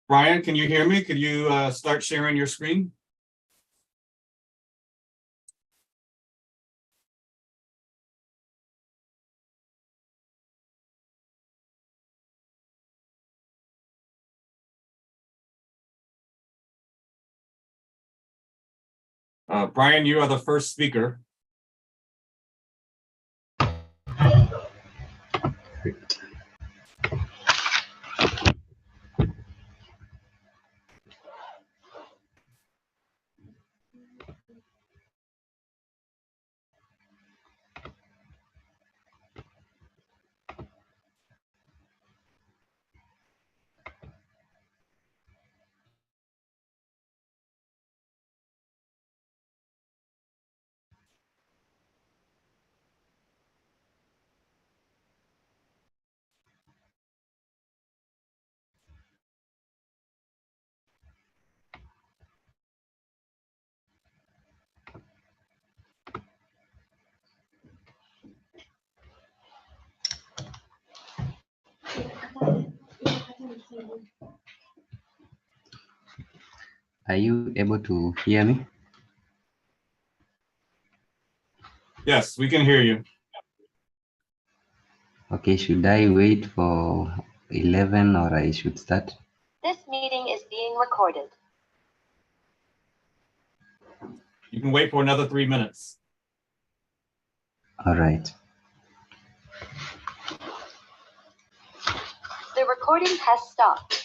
Brian, can you hear me? Could you start sharing your screen? Brian, you are the first speaker. Are you able to hear me? Yes, we can hear you. Okay, should I wait for 11 or I should start? This meeting is being recorded. You can wait for another 3 minutes. All right. The recording has stopped.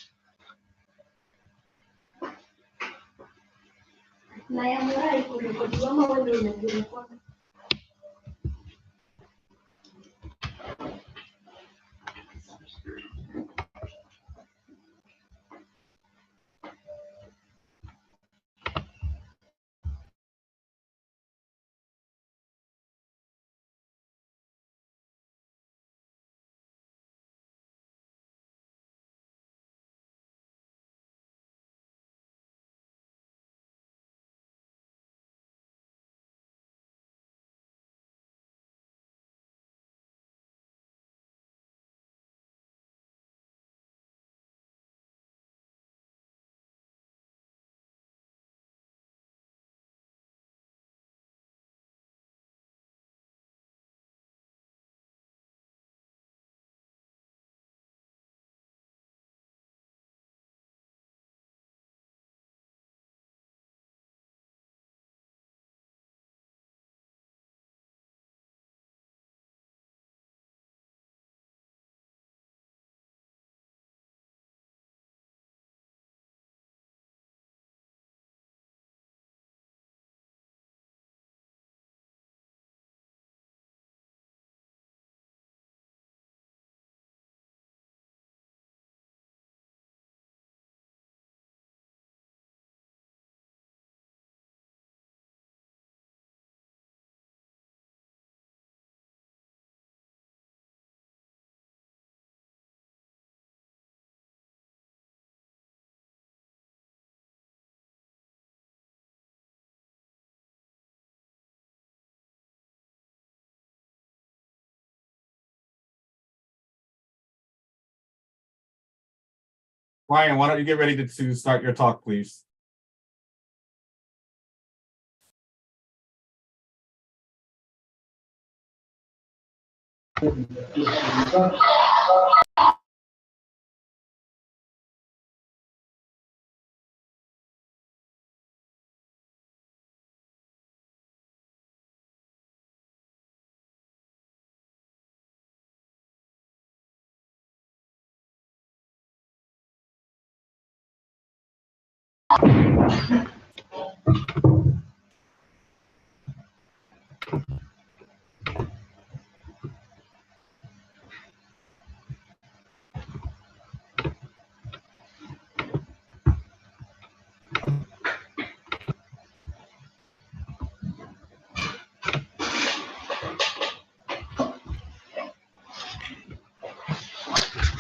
Brian, why don't you get ready to start your talk, please?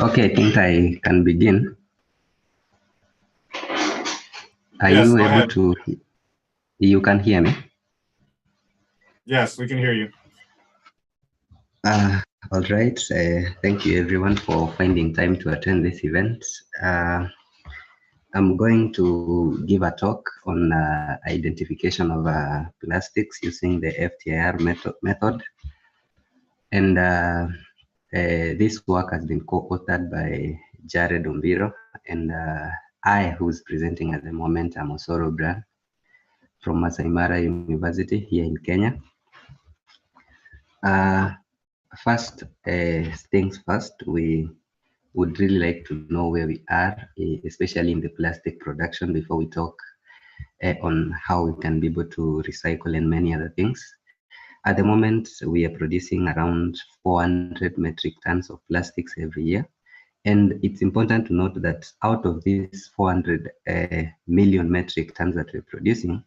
Okay, I think I can begin. Are Yes, you go able ahead. to? You can hear me? Yes, we can hear you. All right. Thank you everyone for finding time to attend this event. I'm going to give a talk on identification of plastics using the FTIR method. And this work has been co-authored by Jared Ombiro, and I, who's presenting at the moment, I'm Osoro Bran from Masai Mara University here in Kenya. First things first, we would really like to know where we are, especially in the plastic production, before we talk on how we can be able to recycle and many other things. At the moment, we are producing around 400 metric tons of plastics every year. And it's important to note that out of these 400 million metric tons that we're producing,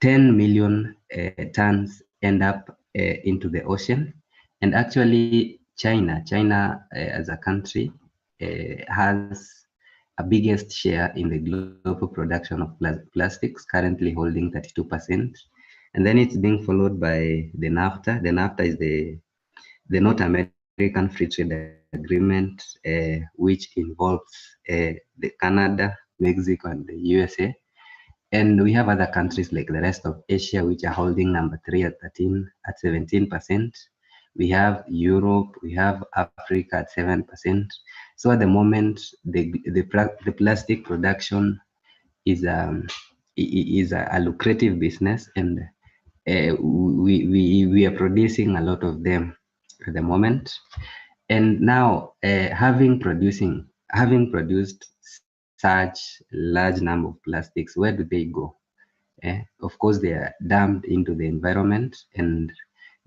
10 million tons end up into the ocean. And actually, China as a country has a biggest share in the global production of plastics, currently holding 32%. And then it's being followed by the NAFTA. The NAFTA is the North American Free Trade Agreement, which involves the Canada, Mexico, and the USA. And we have other countries like the rest of Asia, which are holding number 3 at 17%. We have Europe, we have Africa at 7%. So at the moment, the plastic production is a lucrative business, and we are producing a lot of them at the moment. And now, having produced such large number of plastics, where do they go? Of course, they are dumped into the environment, and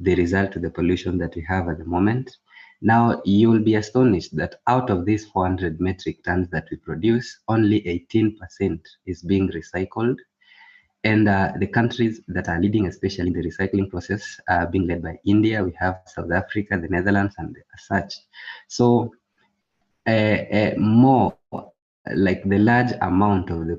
they result to the pollution that we have at the moment. Now, you will be astonished that out of these 400 metric tons that we produce, only 18% is being recycled. And the countries that are leading, especially in the recycling process, are being led by India. We have South Africa, the Netherlands, and such. So more like the large amount of the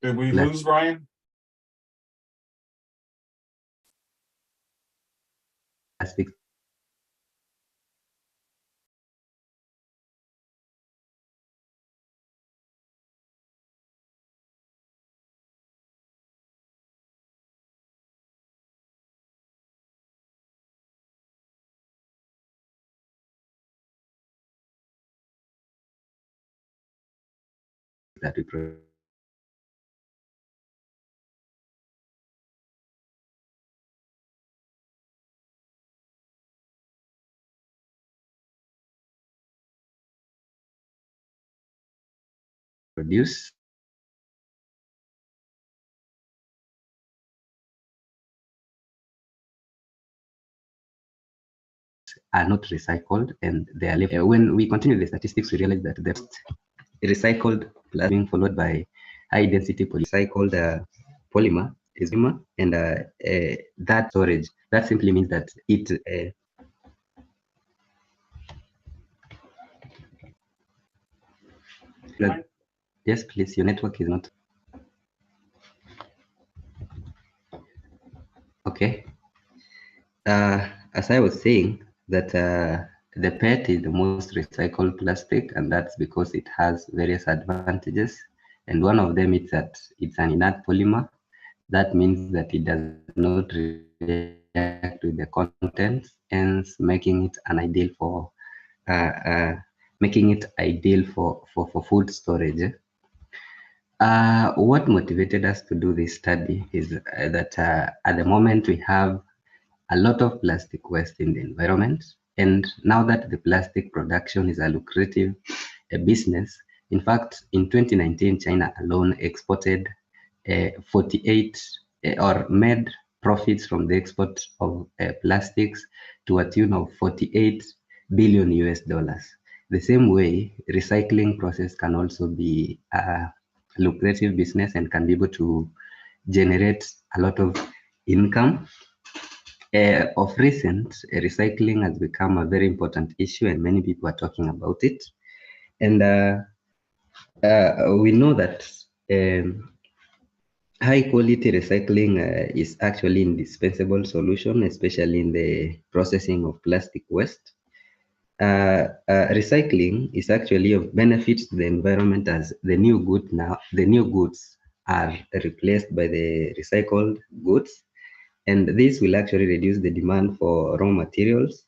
Did we lose Brian? plastics that we produce are not recycled, and they are left. When we continue the statistics, we realize that the recycled plastic being followed by high density recycled polymer is polymer, and that storage, that simply means that it yes, please, your network is not okay. As I was saying, that the PET is the most recycled plastic, and that's because it has various advantages. And one of them is that it's an inert polymer. That means that it does not react with the contents, hence making it an ideal for food storage. What motivated us to do this study is that at the moment we have a lot of plastic waste in the environment. And now that the plastic production is a lucrative business, in fact, in 2019, China alone exported 48 or made profits from the export of plastics to a tune of 48 billion US dollars. The same way, recycling process can also be a lucrative business and can be able to generate a lot of income. Of recent, recycling has become a very important issue, and many people are talking about it. And we know that high quality recycling is actually indispensable solution, especially in the processing of plastic waste. Recycling is actually of benefit to the environment, as the new goods are replaced by the recycled goods. And this will actually reduce the demand for raw materials.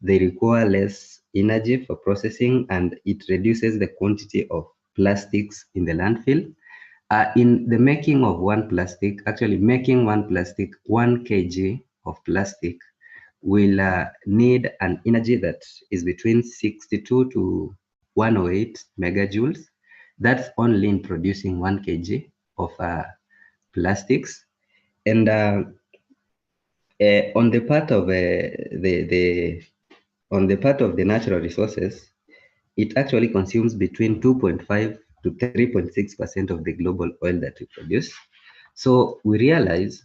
They require less energy for processing, and it reduces the quantity of plastics in the landfill. In the making of one plastic, actually making one plastic, 1 kg of plastic will need an energy that is between 62 to 108 megajoules. That's only in producing 1 kg of plastics. And on the part of the natural resources, it actually consumes between 2.5 to 3.6% of the global oil that we produce. So we realize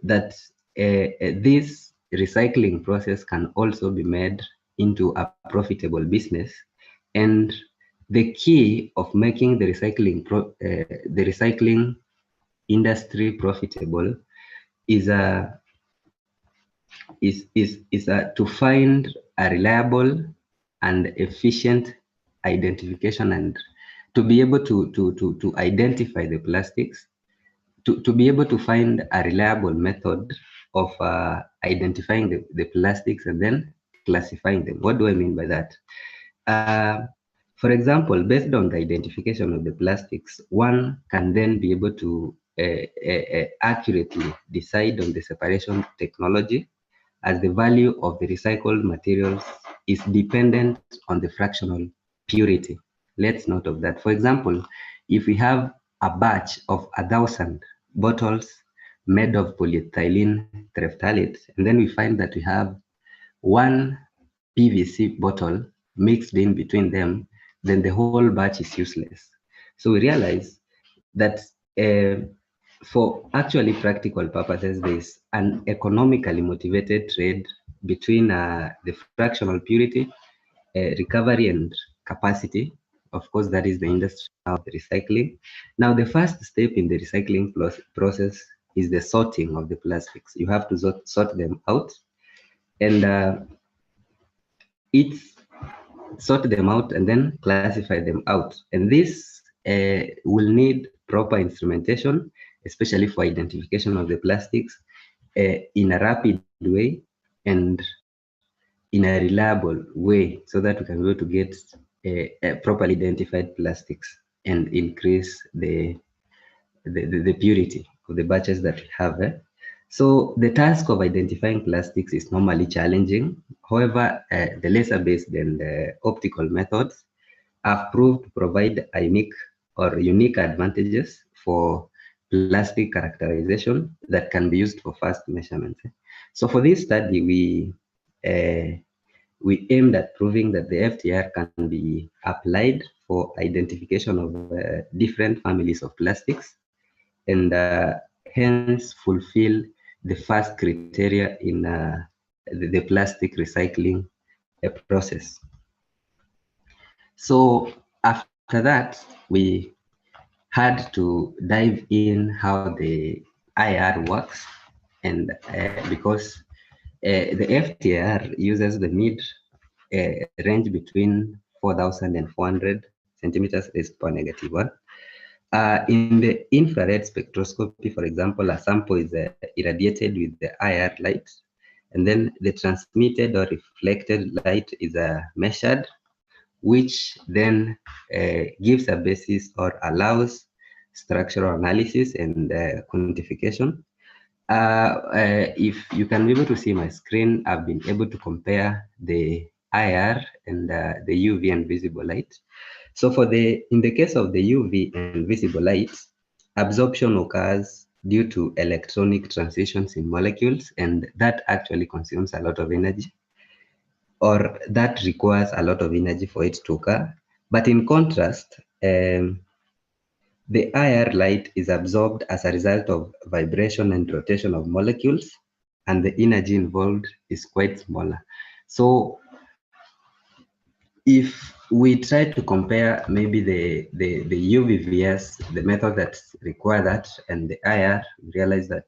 that this recycling process can also be made into a profitable business. And the key of making the recycling industry profitable is to find a reliable and efficient identification, and to be able to identify the plastics, to be able to find a reliable method of identifying the plastics and then classifying them. What do I mean by that? For example, based on the identification of the plastics, one can then be able to accurately decide on the separation technology, as the value of the recycled materials is dependent on the fractional purity. Let's note of that. For example, if we have a batch of 1,000 bottles made of polyethylene terephthalate, and then we find that we have one PVC bottle mixed in between them, then the whole batch is useless. So we realize that for actually practical purposes, there's an economically motivated trade between the fractional purity, recovery, and capacity. Of course, that is the industry of the recycling. Now, the first step in the recycling process is the sorting of the plastics. You have to sort them out, and it's sort them out and then classify them out. And this will need proper instrumentation, especially for identification of the plastics in a rapid way and in a reliable way, so that we can be able to get properly identified plastics and increase the purity of the batches that we have. So the task of identifying plastics is normally challenging. However, the laser-based and optical methods have proved to provide a unique advantages for plastic characterization that can be used for fast measurements. So for this study, we aimed at proving that the FTR can be applied for identification of different families of plastics, and hence fulfill the first criteria in the plastic recycling process. So after that, we had to dive in how the IR works, and because the FTR uses the mid range between 4,000 and 400 centimeters raised to -1. In the infrared spectroscopy, for example, a sample is irradiated with the IR light, and then the transmitted or reflected light is measured, which then gives a basis or allows structural analysis and quantification. If you can be able to see my screen, I've been able to compare the IR and the UV and visible light. So in the case of the UV and visible light, absorption occurs due to electronic transitions in molecules, and that actually consumes a lot of energy, or that requires a lot of energy for it to occur. But in contrast, the IR light is absorbed as a result of vibration and rotation of molecules, and the energy involved is quite smaller. So if we try to compare maybe the UVVS, the method that require that, and the IR, we realize that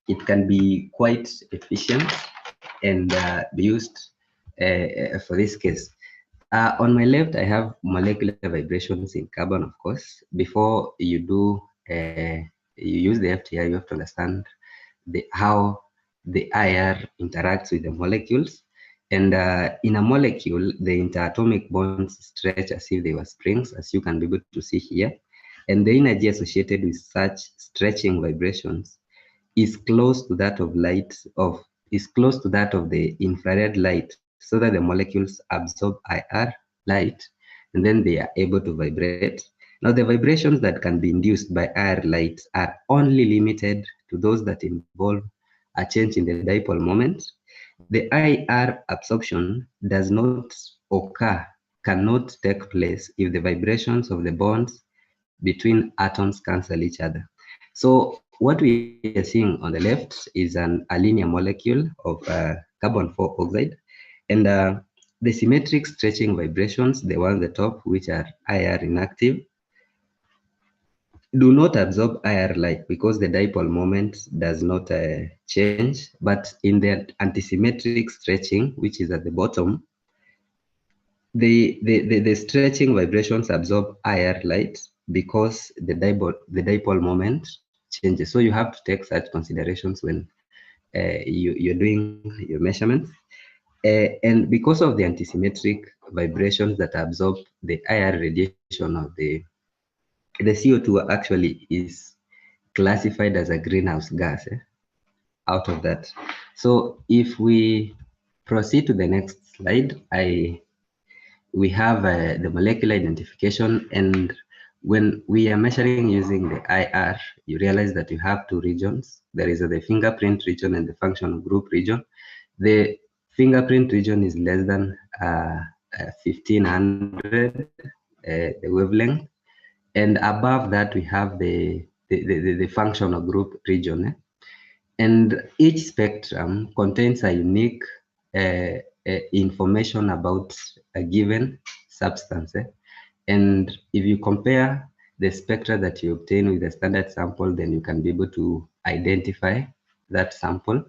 it can be quite efficient and be used for this case. On my left, I have molecular vibrations in carbon, of course. Before you do, you use the FTI, you have to understand how the IR interacts with the molecules. And in a molecule, the interatomic bonds stretch as if they were springs, as you can be able to see here. And the energy associated with such stretching vibrations is close to that of the infrared light, so that the molecules absorb IR light, and then they are able to vibrate. Now, the vibrations that can be induced by IR light are only limited to those that involve a change in the dipole moment. The IR absorption does not occur, cannot take place if the vibrations of the bonds between atoms cancel each other. So what we are seeing on the left is a linear molecule of carbon 4 oxide, and the symmetric stretching vibrations, the ones at the top, which are IR inactive, do not absorb IR light because the dipole moment does not change. But in the antisymmetric stretching, which is at the bottom, the stretching vibrations absorb IR light because the dipole moment changes. So you have to take such considerations when you're doing your measurements. And because of the antisymmetric vibrations that absorb the IR radiation of the CO2 actually is classified as a greenhouse gas out of that. So if we proceed to the next slide, we have the molecular identification, and when we are measuring using the IR, you realize that you have two regions. There is the fingerprint region and the functional group region. The fingerprint region is less than 1500, the wavelength, and above that we have the functional group region. And each spectrum contains a unique information about a given substance. And if you compare the spectra that you obtain with the standard sample, then you can be able to identify that sample.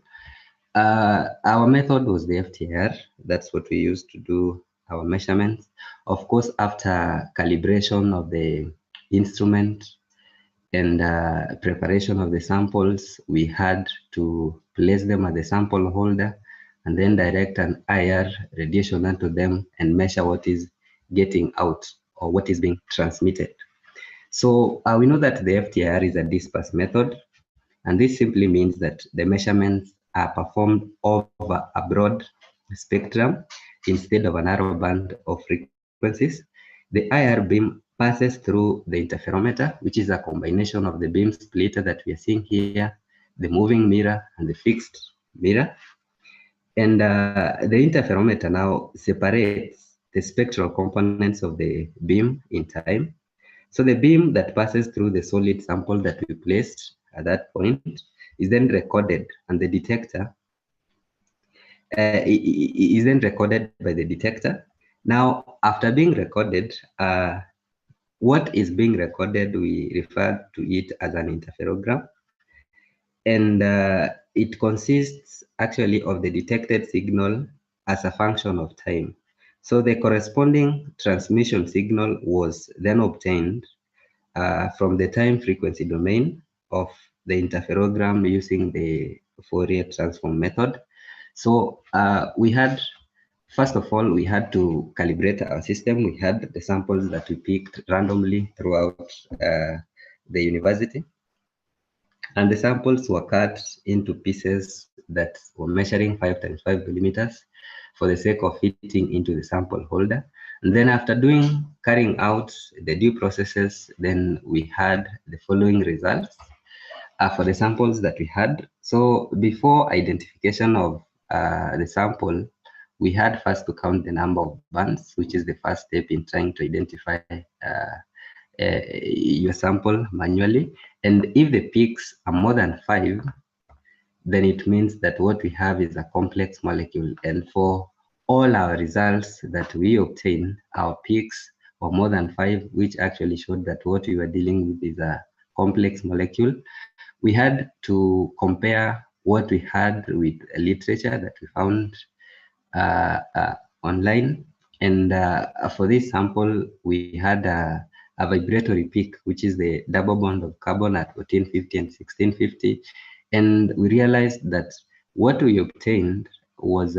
Our method was the FTR. That's what we used to do our measurements. Of course, after calibration of the instrument and preparation of the samples, we had to place them at the sample holder and then direct an IR radiation onto them and measure what is getting out or what is being transmitted. So we know that the FTIR is a dispersed method, and this simply means that the measurements are performed over a broad spectrum instead of a narrow band of frequencies. The IR beam passes through the interferometer, which is a combination of the beam splitter that we are seeing here, the moving mirror, and the fixed mirror. And the interferometer now separates the spectral components of the beam in time. So the beam that passes through the solid sample that we placed at that point is then recorded, and the detector is then recorded by the detector. Now, after being recorded, what is being recorded, we refer to it as an interferogram. And it consists actually of the detected signal as a function of time. So the corresponding transmission signal was then obtained from the time frequency domain of the interferogram using the Fourier transform method. So we had, first of all, we had to calibrate our system. We had the samples that we picked randomly throughout the university. And the samples were cut into pieces that were measuring 5 times 5 millimeters for the sake of fitting into the sample holder. And then after carrying out the due processes, then we had the following results for the samples that we had. So before identification of the sample, we had first to count the number of bands, which is the first step in trying to identify your sample manually. And if the peaks are more than 5, then it means that what we have is a complex molecule. And for all our results that we obtain, our peaks or more than 5, which actually showed that what we were dealing with is a complex molecule, we had to compare what we had with literature that we found online. And for this sample, we had a vibratory peak, which is the double bond of carbon at 1450 and 1650. And we realized that what we obtained was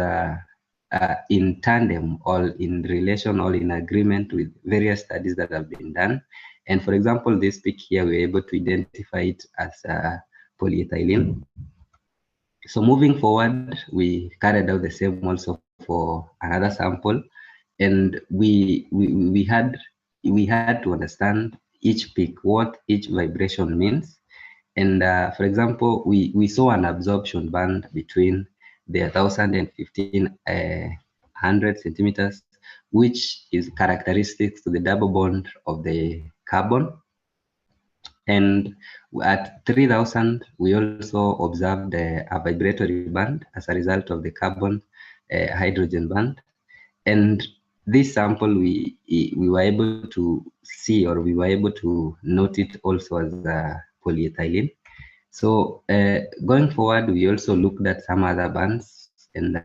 in tandem or in relation or in agreement with various studies that have been done. And for example, this peak here, we were able to identify it as polyethylene. So moving forward, we carried out the same also for another sample, and we had to understand each peak, what each vibration means. And for example, we saw an absorption band between the 1,000 and 1,500 centimeters, which is characteristic to the double bond of the carbon. And at 3,000, we also observed a vibratory band as a result of the carbon hydrogen band. And this sample, we were able to see, or we were able to note it also as polyethylene. So going forward, we also looked at some other bands, and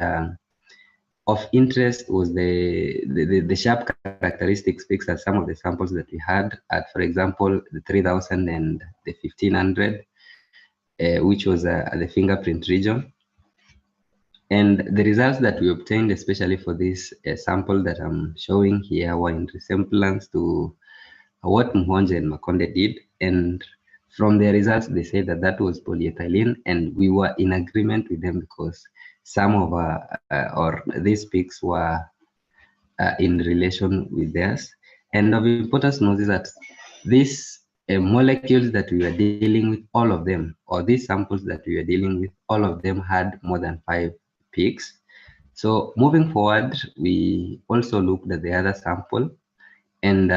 of interest was the sharp characteristics peaks at some of the samples that we had at, for example, the 3,000 and the 1,500, which was at the fingerprint region. And the results that we obtained, especially for this sample that I'm showing here, were in resemblance to what Muhonje and Makonde did. And from their results, they said that that was polyethylene, and we were in agreement with them because some of or these peaks were in relation with theirs. And of importance to note is that these molecules that we were dealing with, all of them, or these samples that we were dealing with, all of them had more than 5 peaks. So moving forward, we also looked at the other sample, and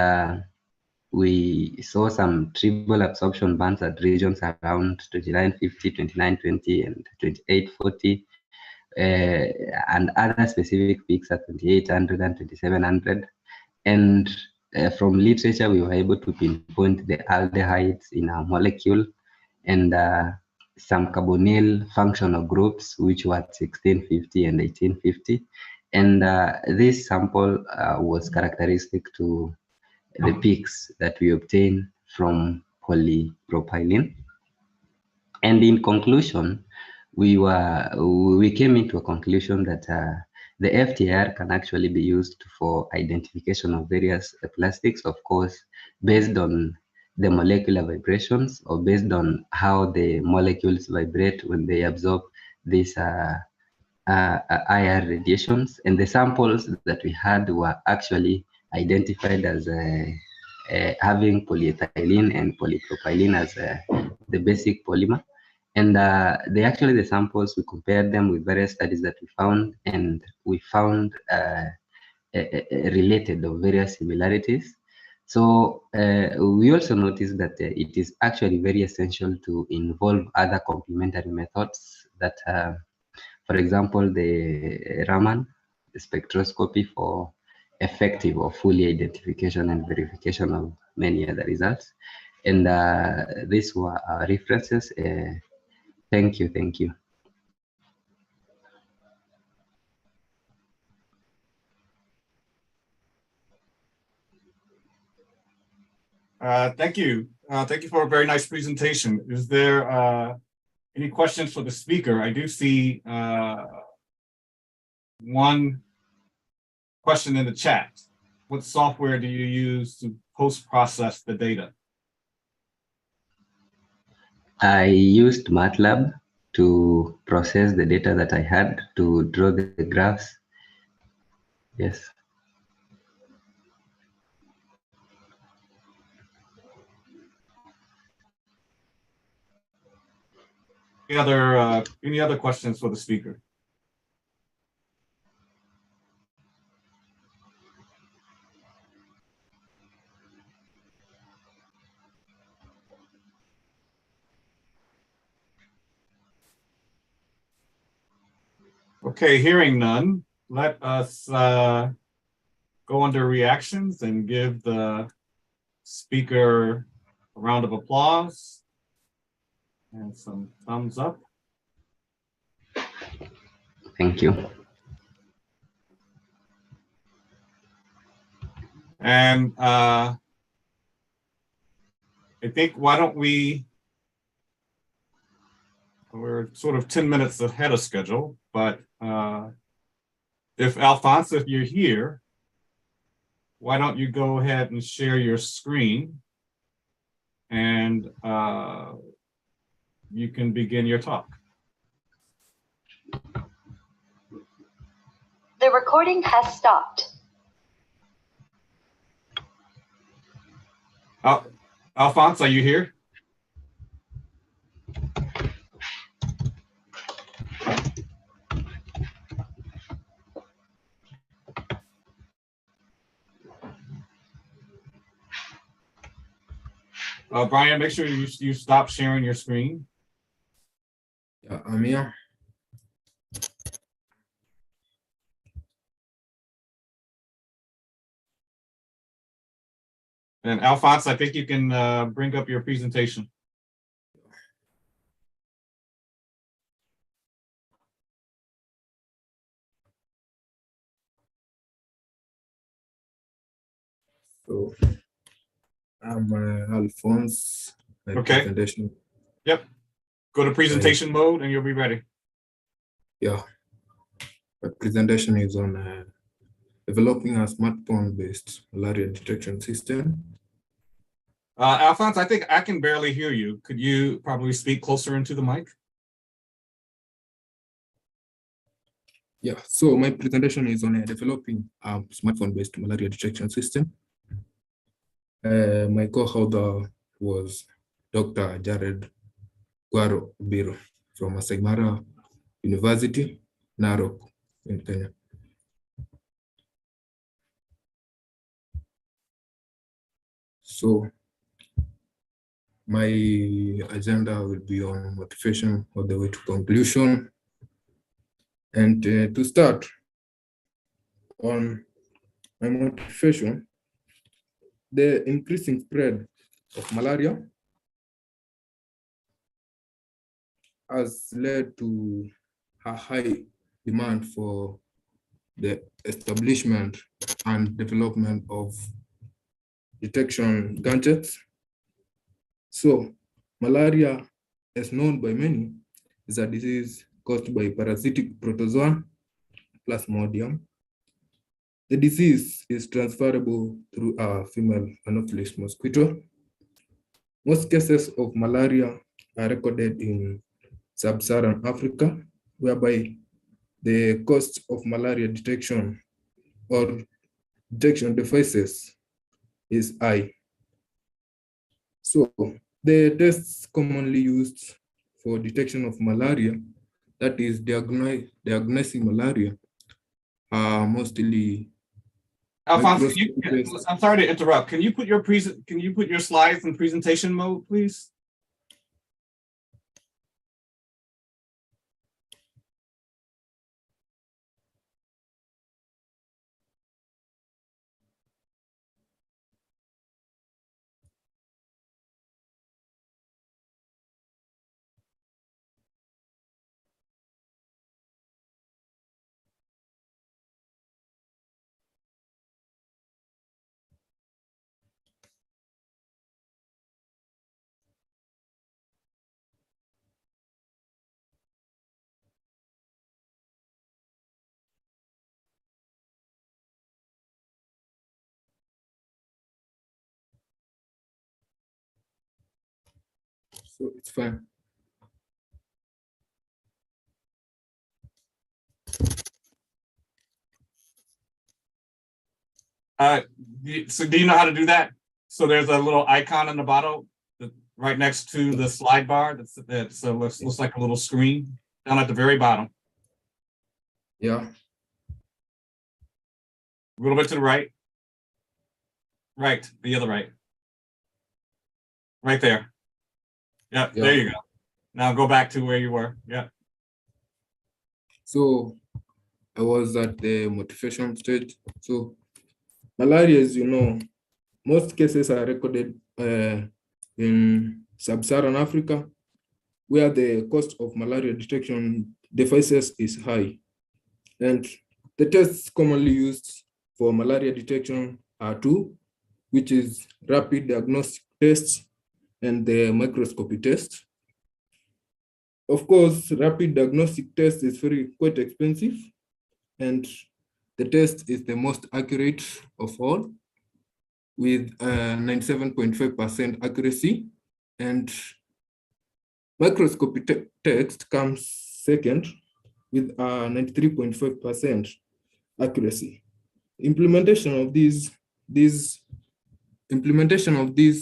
we saw some triple absorption bands at regions around 2950, 2920, and 2840, and other specific peaks at 2800 and 2700. And from literature, we were able to pinpoint the aldehydes in our molecule, and some carbonyl functional groups, which were at 1650 and 1850. And this sample was characteristic to the peaks that we obtained from polypropylene. And in conclusion, we came into a conclusion that the FTIR can actually be used for identification of various plastics, of course, based on the molecular vibrations, or based on how the molecules vibrate when they absorb these IR radiations. And the samples that we had were actually identified as having polyethylene and polypropylene as the basic polymer. And the samples, we compared them with various studies that we found, and we found related or various similarities. So we also noticed that it is actually very essential to involve other complementary methods that, for example, the Raman spectroscopy for effective or fully identification and verification of many other results. And these were our references. Thank you. Thank you. Thank you. Thank you for a very nice presentation. Is there any questions for the speaker? I do see one question in the chat. What software do you use to post-process the data? I used MATLAB to process the data that I had to draw the graphs. Yes. Any other questions for the speaker? Okay, hearing none, let us go under reactions and give the speaker a round of applause and some thumbs up. Thank you. And I think why don't we're sort of 10 minutes ahead of schedule, but if Alphonse, if you're here, why don't you go ahead and share your screen and you can begin your talk. The recording has stopped. Alphonse, are you here? Brian, make sure you stop sharing your screen. Yeah, I'm here. And Alphonse, I think you can bring up your presentation. So I'm Alphonse. My Okay. presentation. Yep. Go to presentation mode and you'll be ready. Yeah. My presentation is on developing a smartphone-based malaria detection system. Alphonse, I think I can barely hear you. Could you probably speak closer into the mic? Yeah. So my presentation is on developing a smartphone-based malaria detection system. My co-author was Dr. Jared Guaro Biro from Masai Mara University, Narok in Kenya. So my agenda will be on motivation all the way to conclusion. And to start on my motivation, the increasing spread of malaria has led to a high demand for the establishment and development of detection gadgets. So malaria, as known by many, is a disease caused by parasitic protozoa Plasmodium. The disease is transferable through a female Anopheles mosquito. Most cases of malaria are recorded in sub-Saharan Africa, whereby the cost of malaria detection or detection devices is high. So the tests commonly used for detection of malaria, that is diagnosing malaria, are mostly Alphonse, I'm sorry to interrupt. Can you put your slides in presentation mode, please? So it's fine. So do you know how to do that? So there's a little icon in the bottom right next to the slide bar that looks like a little screen down at the very bottom. Yeah. A little bit to the right. Right, the other right. Right there. Yeah, there you go. Now go back to where you were. Yeah. So I was at the motivation stage. So malaria, as you know, most cases are recorded in sub-Saharan Africa, where the cost of malaria detection devices is high. And the tests commonly used for malaria detection are two, which is rapid diagnostic tests and the microscopy test. Of course, rapid diagnostic test is quite expensive, and the test is the most accurate of all, with 97.5% accuracy, and microscopy test comes second with 93.5% accuracy. Implementation of these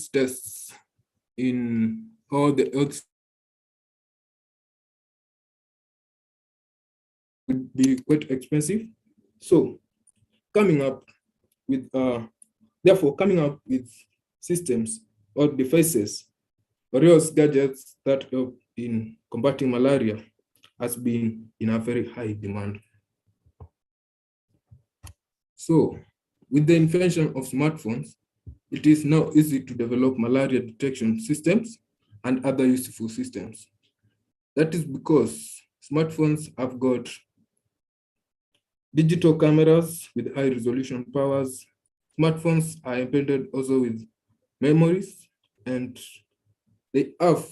tests in all the earth would be quite expensive. So coming up with systems or devices or else gadgets that help in combating malaria has been in a very high demand. So with the invention of smartphones, it is now easy to develop malaria detection systems and other useful systems. That is because smartphones have got digital cameras with high resolution powers. Smartphones are embedded also with memories, and they have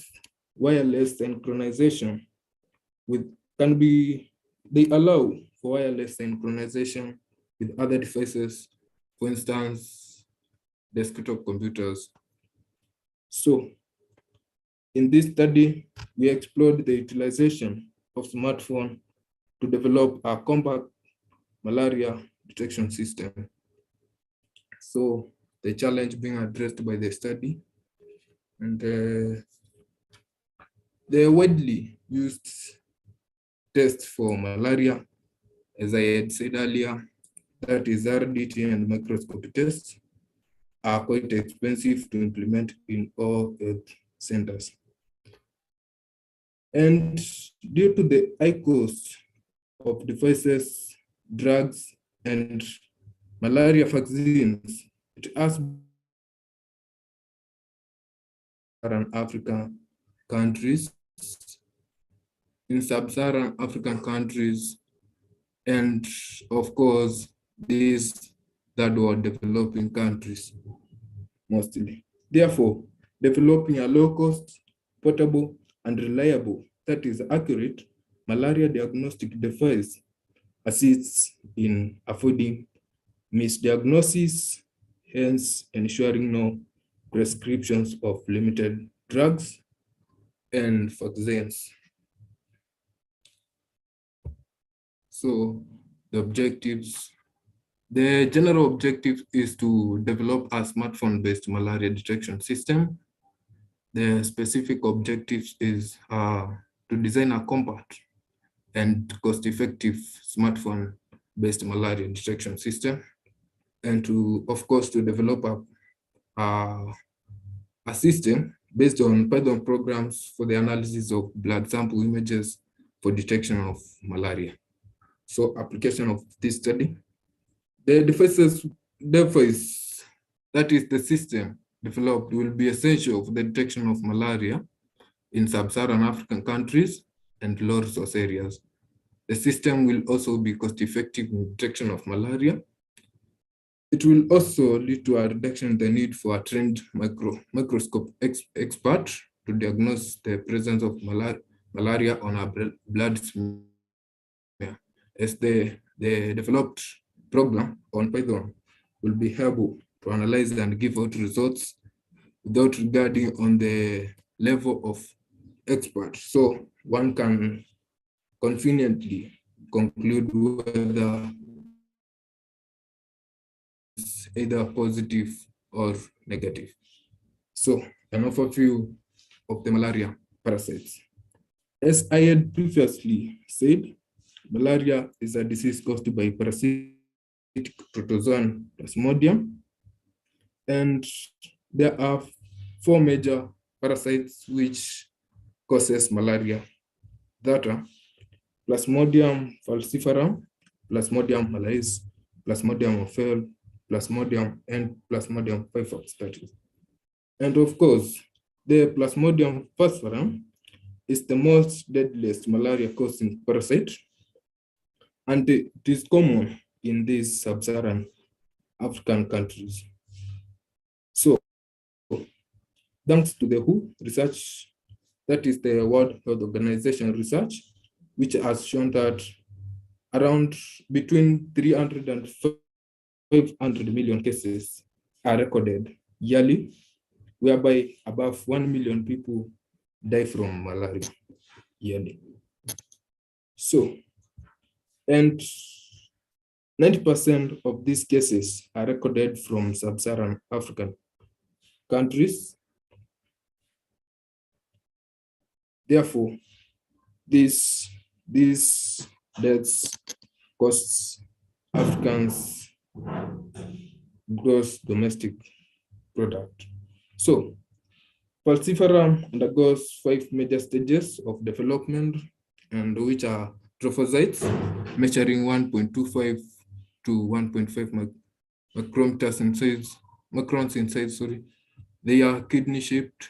wireless synchronization they allow for wireless synchronization with other devices, for instance, desktop computers. So in this study, we explored the utilization of smartphone to develop a compact malaria detection system. So the challenge being addressed by the study, and the widely used tests for malaria, as I had said earlier, that is RDT and microscopy tests, are quite expensive to implement in all health centers. And due to the high cost of devices, drugs, and malaria vaccines, it has African countries, in sub-Saharan African countries, and of course, these third world developing countries, mostly. Therefore, developing a low-cost, portable, and reliable, that is accurate, malaria diagnostic device assists in avoiding misdiagnosis, hence ensuring no prescriptions of limited drugs and vaccines. So the general objective is to develop a smartphone-based malaria detection system. The specific objectives is to design a compact and cost-effective smartphone-based malaria detection system, and to, of course, to develop a system based on Python programs for the analysis of blood sample images for detection of malaria. So application of this study, the device, that is the system developed, will be essential for the detection of malaria in sub-Saharan African countries and low resource areas. The system will also be cost-effective in detection of malaria. It will also lead to a reduction in the need for a trained microscope expert to diagnose the presence of malaria on a blood smear, as the developed program on Python will be able to analyze and give out results without regarding on the level of expert. So one can conveniently conclude whether it's either positive or negative. So an overview of the malaria parasites. As I had previously said, malaria is a disease caused by parasitic protozoan Plasmodium, and there are 4 major parasites which causes malaria, that are Plasmodium falciparum, Plasmodium malaise, Plasmodium ofel, Plasmodium, and Plasmodium fifax, that is. And of course, the Plasmodium falciparum is the most deadliest malaria-causing parasite, and it is common in these sub-Saharan African countries. So, thanks to the WHO research, that is the World Health Organization research, which has shown that around between 300 and 500 million cases are recorded yearly, whereby above 1 million people die from malaria yearly. So, and 90% of these cases are recorded from sub-Saharan African countries. Therefore, these deaths costs Africans gross domestic product. So, falciparum undergoes 5 major stages of development, and which are trophocytes, measuring 1.25 to 1.5 micrometers in size, microns in size, sorry. They are kidney-shaped,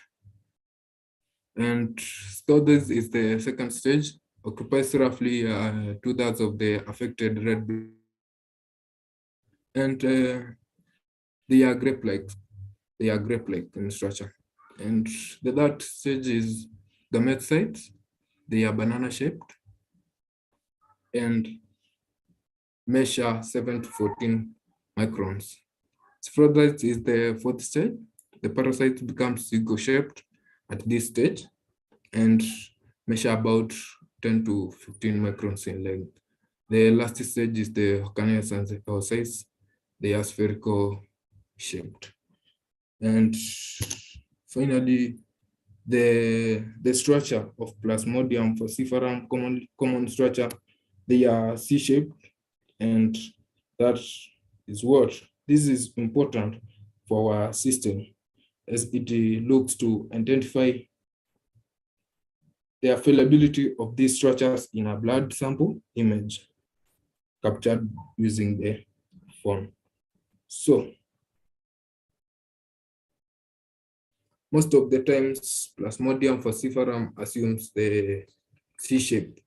and stosis is the second stage, occupies roughly 2/3 of the affected red blood, and they are grape-like. They are grape-like in structure. And the third stage is gametocytes. They are banana-shaped and measure 7 to 14 microns. Sporocytes is the fourth stage. The parasite becomes zygosaped at this stage and measure about 10 to 15 microns in length. The last stage is the organelles. They are spherical shaped. And finally, the structure of Plasmodium falciparum, common structure, they are C-shaped, and that is what this is important for our system, as it looks to identify the availability of these structures in a blood sample image captured using the phone. So, most of the times, Plasmodium falciparum assumes the C-shaped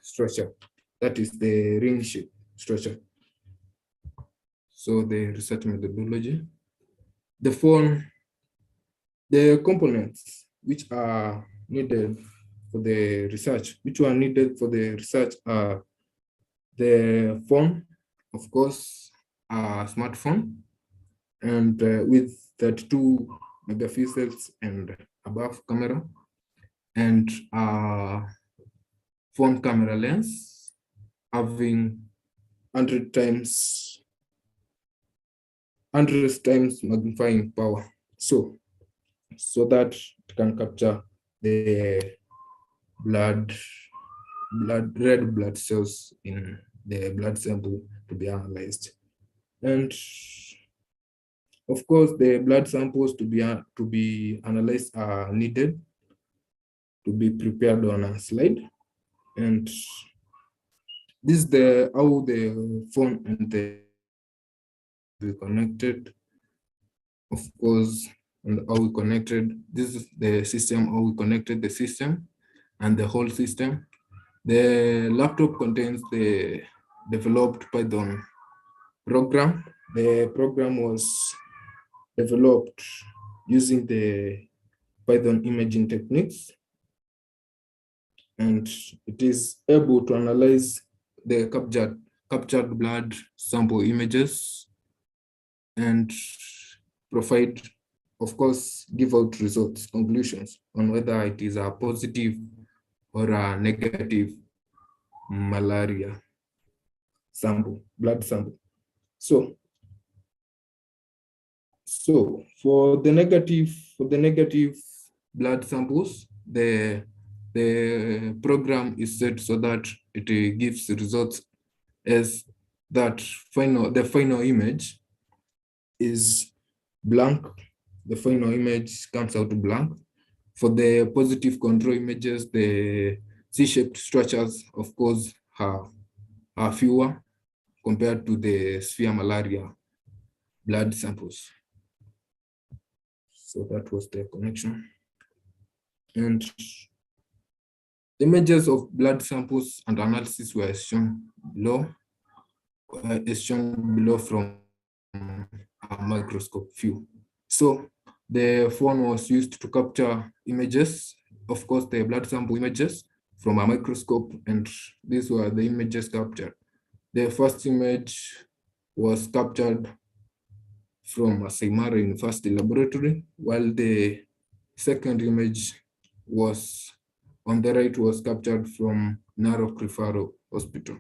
structure, that is the ring-shaped structure. So the research methodology, the phone, the components which are needed for the research, are the phone, of course, a smartphone, and with 32 megapixels and above camera, and phone camera lens having 100 times magnifying power, so that it can capture the red blood cells in the blood sample to be analyzed. And of course, the blood samples to be analyzed are needed to be prepared on a slide. And this is how the phone and the be connected. Of course, and how we connected. This is the system, how we connected the system and the whole system. The laptop contains the developed Python program. The program was developed using the Python imaging techniques, and it is able to analyze the captured blood sample images and provide, of course, give out results, conclusions on whether it is a positive or a negative malaria sample, blood sample. So for the negative blood samples, the program is set so that it gives results as that the final image is blank. The final image comes out blank. For the positive control images, the C-shaped structures, of course, are fewer, compared to the severe malaria blood samples. So that was the connection. And the images of blood samples and analysis were shown below, from a microscope view. So the phone was used to capture images, of course, the blood sample images from a microscope, and these were the images captured. The first image was captured from a Saimara University laboratory, while the second image was on the right was captured from Narok Referral Hospital.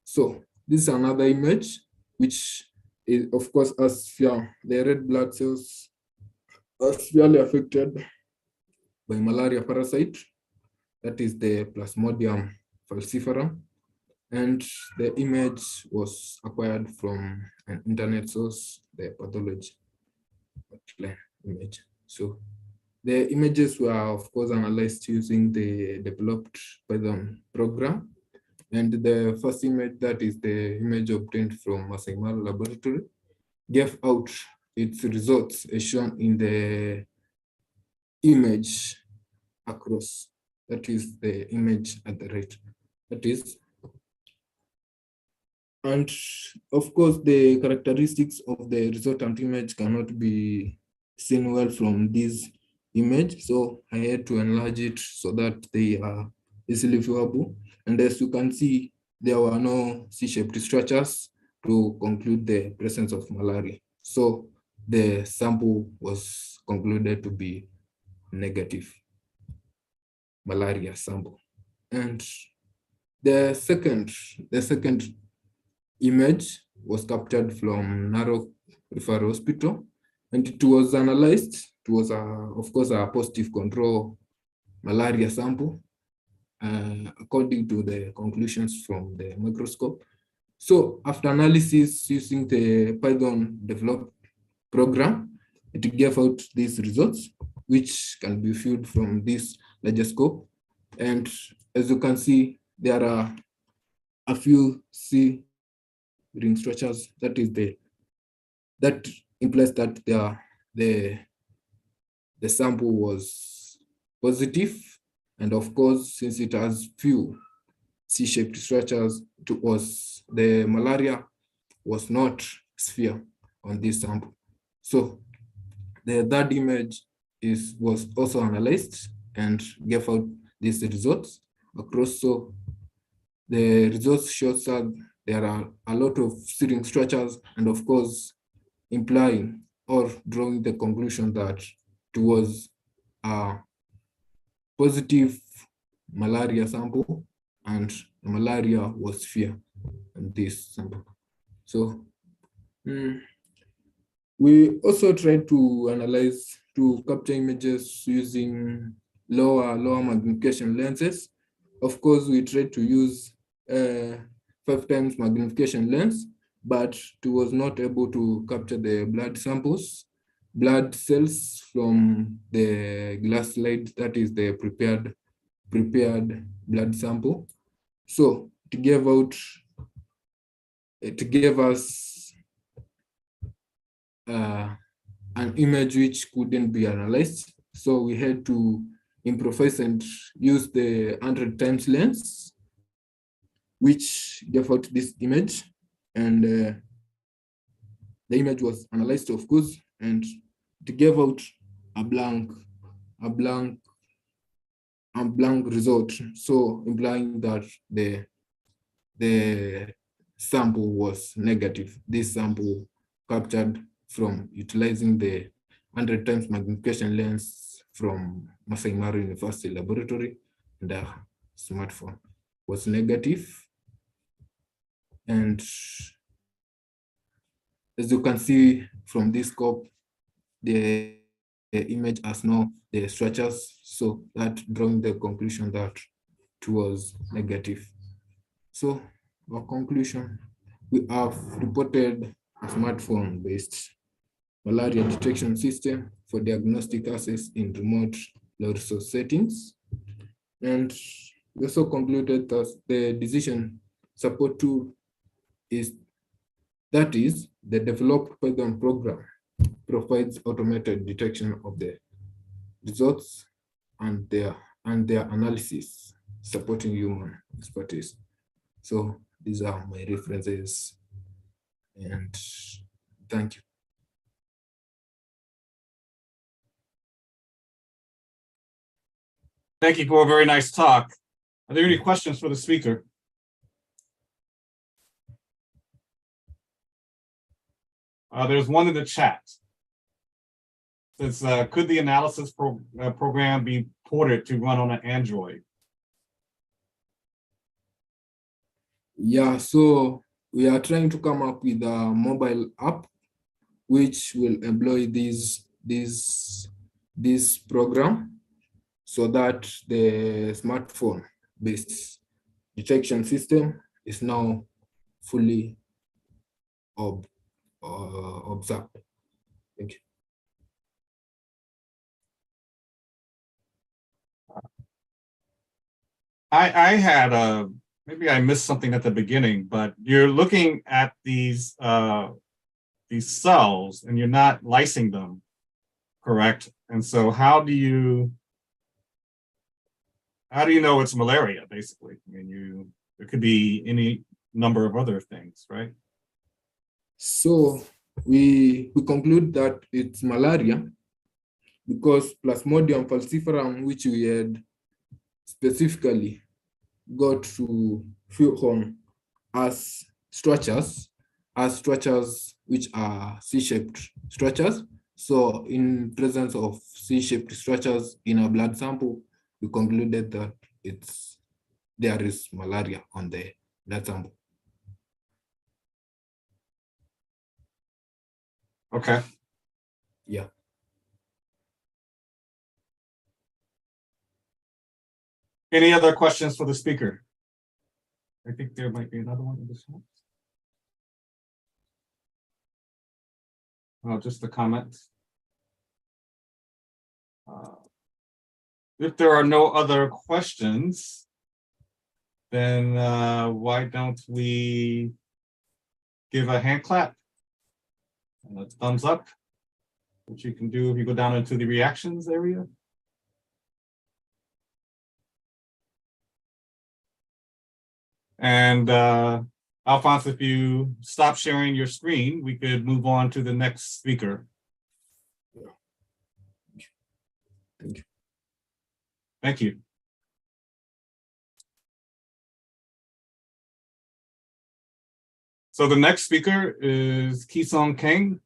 So this is another image, which is, of course, as the red blood cells are severely affected by malaria parasite, that is the Plasmodium falciparum, and the image was acquired from an internet source, the pathology image. So the images were, of course, analyzed using the developed Python program. And the first image, that is the image obtained from Masai Mara laboratory, gave out its results as shown in the image across. That is the image at the right. That is, and of course, the characteristics of the resultant image cannot be seen well from this image. So I had to enlarge it so that they are easily viewable. And as you can see, there were no C-shaped structures to conclude the presence of malaria. So the sample was concluded to be negative malaria sample. And the second image was captured from Narok Referral Hospital, and it was analyzed. It was, of course, a positive control malaria sample, according to the conclusions from the microscope. So after analysis using the Python developed program, it gave out these results, which can be viewed from this larger scope. And as you can see, there are a few C ring structures. That implies that the sample was positive. And of course, since it has few C-shaped structures, the malaria was not sphere on this sample. So the third image was also analyzed and gave out these results across. So the results shows that there are a lot of C-ring structures, and of course, implying or drawing the conclusion that it was a positive malaria sample, and the malaria was sphere in this sample. So we also tried to capture images using lower magnification lenses. Of course, we tried to use 5 times magnification lens, but it was not able to capture the blood cells from the glass slide, that is the prepared blood sample. So it gave us an image which couldn't be analyzed. So we had to improvise and use the 100 times lens, which gave out this image. And the image was analyzed, of course, and it gave out a blank result. So implying that the sample was negative. This sample captured from utilizing the 100 times magnification lens from Masai Mara University laboratory and a smartphone was negative. And as you can see from this scope, the image has the structures, so that drawing the conclusion that it was negative. So our conclusion, we have reported a smartphone-based malaria detection system for diagnostic access in remote low resource settings. And we also concluded that the decision support tool is that is the developed Python program provides automated detection of the results and their analysis, supporting human expertise. So these are my references, and thank you. Thank you for a very nice talk. Are there any questions for the speaker? There's one in the chat. It says, could the analysis program be ported to run on an Android? Yeah, so we are trying to come up with a mobile app which will employ this program, so that the smartphone-based detection system is now fully observed. Thank you. I had maybe I missed something at the beginning, but you're looking at these cells and you're not lysing them, correct? And so how do you know it's malaria, basically? I mean, it could be any number of other things, right? So we conclude that it's malaria because Plasmodium falciparum, which we had specifically got to form as structures which are C-shaped structures. So in presence of C-shaped structures in a blood sample, we concluded that there is malaria on the blood sample. Okay. Yeah. Any other questions for the speaker? I think there might be another one in this one. Oh, just the comments. If there are no other questions, then why don't we give a hand clap and a thumbs up, which you can do if you go down into the reactions area. And Alphonse, if you stop sharing your screen, we could move on to the next speaker. Thank you. Thank you. So the next speaker is Ki-Sung Kang.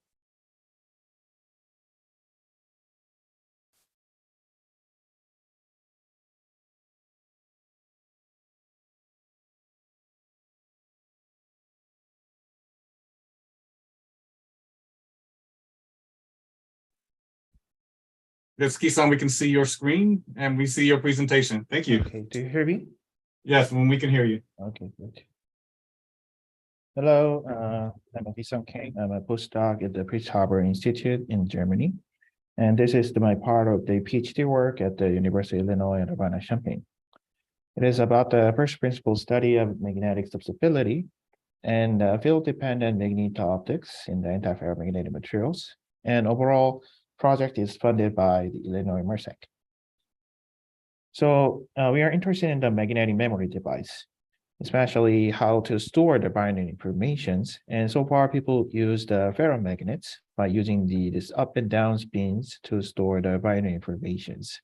Yes, Ki-Sung, we can see your screen and we see your presentation. Thank you. Okay, do you hear me? Yes, when we can hear you. Okay, good. Hello, I'm Ki-Sung Kang. I'm a postdoc at the Priest Harbor Institute in Germany. And this is my part of the PhD work at the University of Illinois at Urbana-Champaign. It is about the first principle study of magnetic substitutability and field-dependent magneto-optics in the antiferromagnetic materials. And overall, project is funded by the Illinois MERSEC. So we are interested in the magnetic memory device, especially how to store the binary informations. And so far, people use the ferromagnets by using these up and down spins to store the binary informations.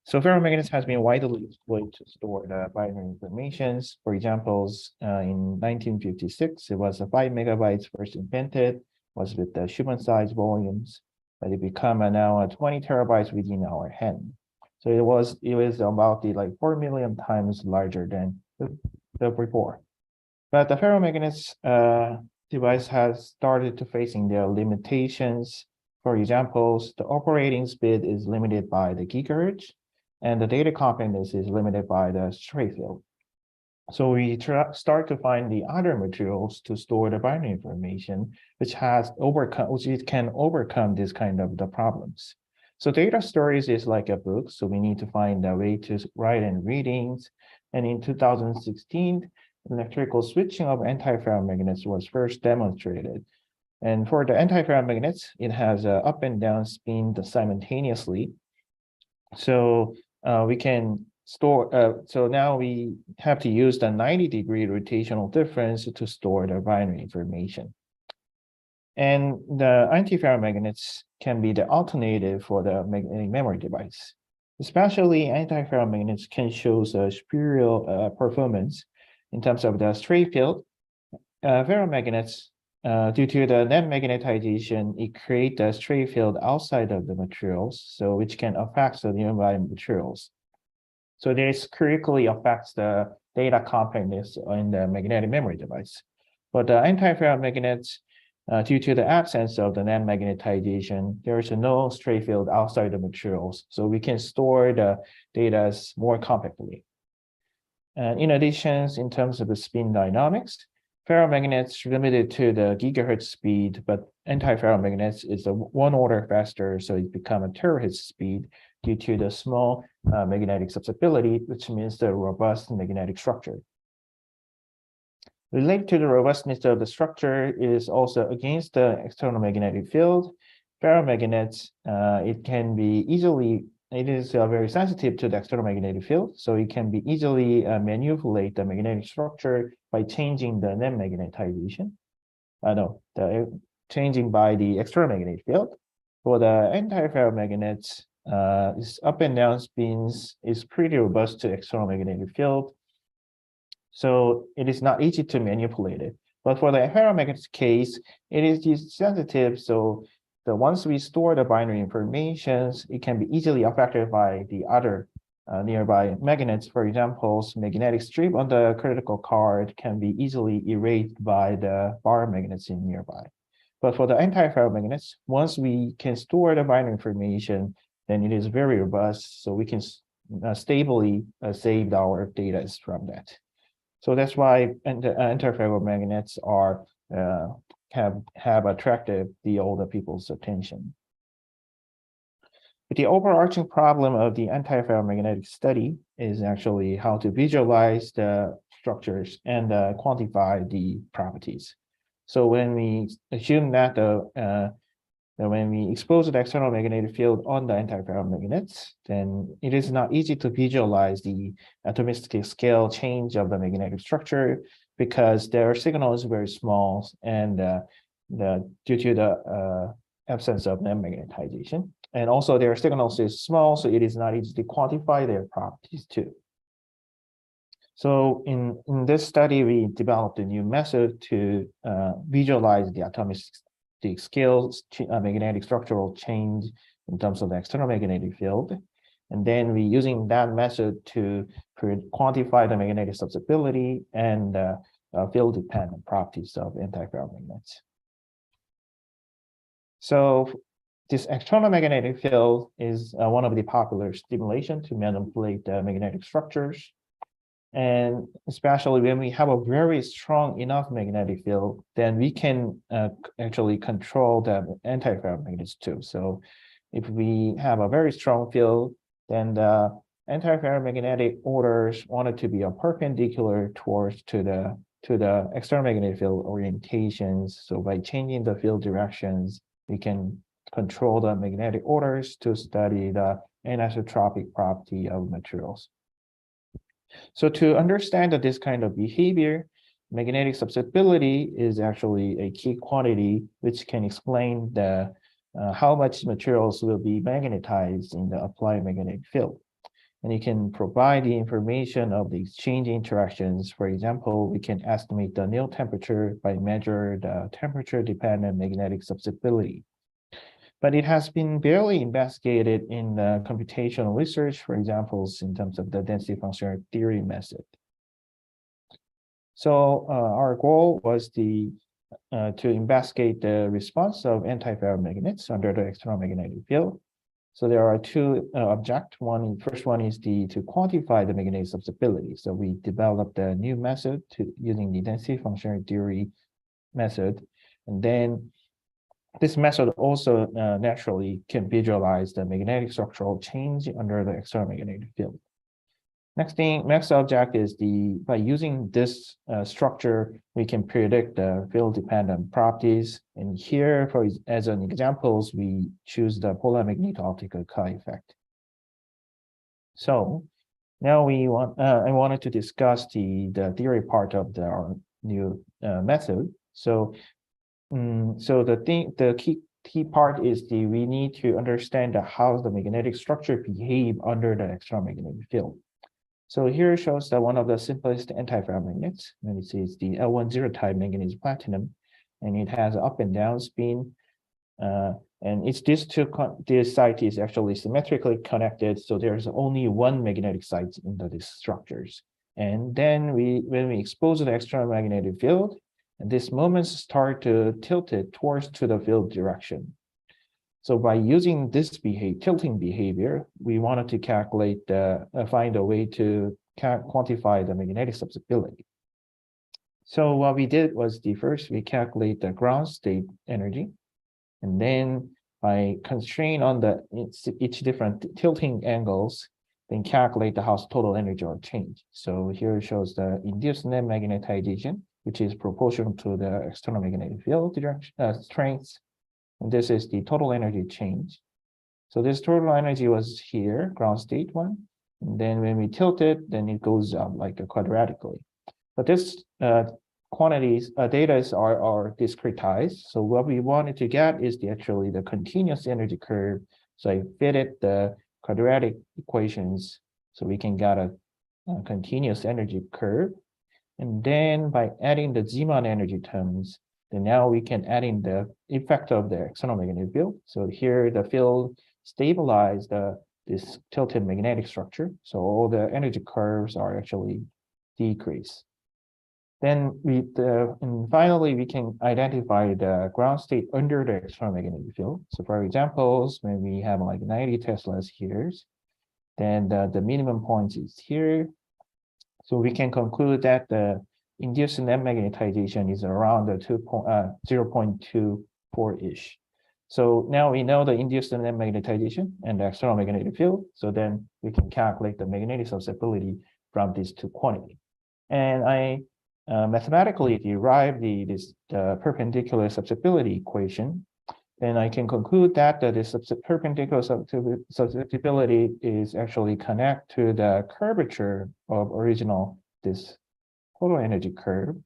So ferromagnets has been widely employed to store the binary informations. For example, in 1956, it was 5 megabytes first invented, was with the Schumann-sized volumes, but it become now 20 terabytes within our hand. So it was about 4 million times larger than the before. But the ferromagnets device has started to facing their limitations. For example, the operating speed is limited by the gigahertz, and the data compactness is limited by the stray field. So we start to find the other materials to store the binary information, which can overcome this kind of the problems. So data storage is like a book, so we need to find a way to write and readings. And in 2016, electrical switching of antiferromagnets was first demonstrated. And for the antiferromagnets, it has a up and down spin simultaneously. So we can store, so now we have to use the 90-degree rotational difference to store the binary information. And the antiferromagnets can be the alternative for the magnetic memory device. Especially antiferromagnets can show a superior performance in terms of the stray field. Ferromagnets, due to the net magnetization, it creates a stray field outside of the materials, so which can affect the nearby materials. So this critically affects the data compactness in the magnetic memory device. But the antiferromagnets, due to the absence of the net magnetization, there is no stray field outside the materials, so we can store the data more compactly. And in addition, in terms of the spin dynamics, ferromagnets limited to the gigahertz speed, but antiferromagnets is a 1 order faster, so it becomes a terahertz speed due to the small magnetic susceptibility, which means the robust magnetic structure. Related to the robustness of the structure is also against the external magnetic field. Ferromagnets, it is very sensitive to the external magnetic field, so it can be easily manipulate the magnetic structure by changing the net magnetization. Changing by the external magnetic field. For the antiferromagnets, its up and down spins is pretty robust to external magnetic field. So it is not easy to manipulate it. But for the ferromagnet's case, it is sensitive. So once we store the binary informations, it can be easily affected by the other nearby magnets. For example, magnetic strip on the critical card can be easily erased by the bar magnets in nearby. But for the antiferromagnets, once we can store the binary information, then it is very robust. So we can stably save our data from that. So that's why antiferromagnets are have attracted the older people's attention. But the overarching problem of the antiferromagnetic study is actually how to visualize the structures and quantify the properties. So when we assume that when we expose the external magnetic field on the antiferromagnets, then it is not easy to visualize the atomistic scale change of the magnetic structure because their signal is very small and due to the absence of net magnetization. And also their signals is small, so it is not easy to quantify their properties too. So in this study, we developed a new method to visualize the atomistic scales, magnetic structural change in terms of the external magnetic field. And then we using that method to quantify the magnetic susceptibility and field dependent properties of antiferromagnets. So this external magnetic field is one of the popular stimulation to manipulate the magnetic structures. And especially when we have a very strong enough magnetic field, then we can actually control the antiferromagnets too. So if we have a very strong field, then the antiferromagnetic orders wanted to be perpendicular to the external magnetic field orientations. So by changing the field directions, we can control the magnetic orders to study the anisotropic property of materials. So to understand this kind of behavior, magnetic susceptibility is actually a key quantity which can explain the how much materials will be magnetized in the applied magnetic field. And it can provide the information of the exchange interactions. For example, we can estimate the nil temperature by measure the temperature-dependent magnetic susceptibility. But it has been barely investigated in the computational research, for example, in terms of the density function theory method. So our goal was to investigate the response of antiferromagnets under the external magnetic field. So there are two objectives. First one is to quantify the magnetic susceptibility. So we developed a new method using the density function theory method, and then this method also naturally can visualize the magnetic structural change under the external magnetic field. Next object is by using this structure, we can predict the field-dependent properties. And here, as an examples, we choose the polar magneto-optical Chi effect. So now I wanted to discuss the theory part of our new method. So, the key part is we need to understand how the magnetic structure behave under the extramagnetic field. So here shows that one of the simplest antiferromagnets, and it is the L10 type manganese platinum, and it has up and down spin. And this site is actually symmetrically connected, so there's only one magnetic site in these structures. And then when we expose the extramagnetic field, and these moments start to tilt it towards the field direction. So by using this tilting behavior, we wanted to calculate, find a way to quantify the magnetic susceptibility. So what we did was first we calculate the ground state energy, and then by constraint on each different tilting angles, then calculate the House's total energy or change. So here it shows the induced net magnetization, which is proportional to the external magnetic field strength. And this is the total energy change. So this total energy was here, ground state one. And then when we tilt it, then it goes up like quadratically. But this quantities data are discretized. So what we wanted to get is actually the continuous energy curve. So I fitted the quadratic equations so we can get a continuous energy curve. And then by adding the Zeeman energy terms, then now we can add in the effect of the external magnetic field. So here the field stabilized this tilted magnetic structure. So all the energy curves are actually decreased. Then and finally, we can identify the ground state under the external magnetic field. So for examples, when we have like 90 Teslas here, then the minimum point is here. So we can conclude that the induced net magnetization is around the 0.24-ish. So now we know the induced net magnetization and the external magnetic field. So then we can calculate the magnetic susceptibility from these two quantities. And I mathematically derive the perpendicular susceptibility equation. Then I can conclude that this perpendicular susceptibility is actually connect to the curvature of this total energy curve.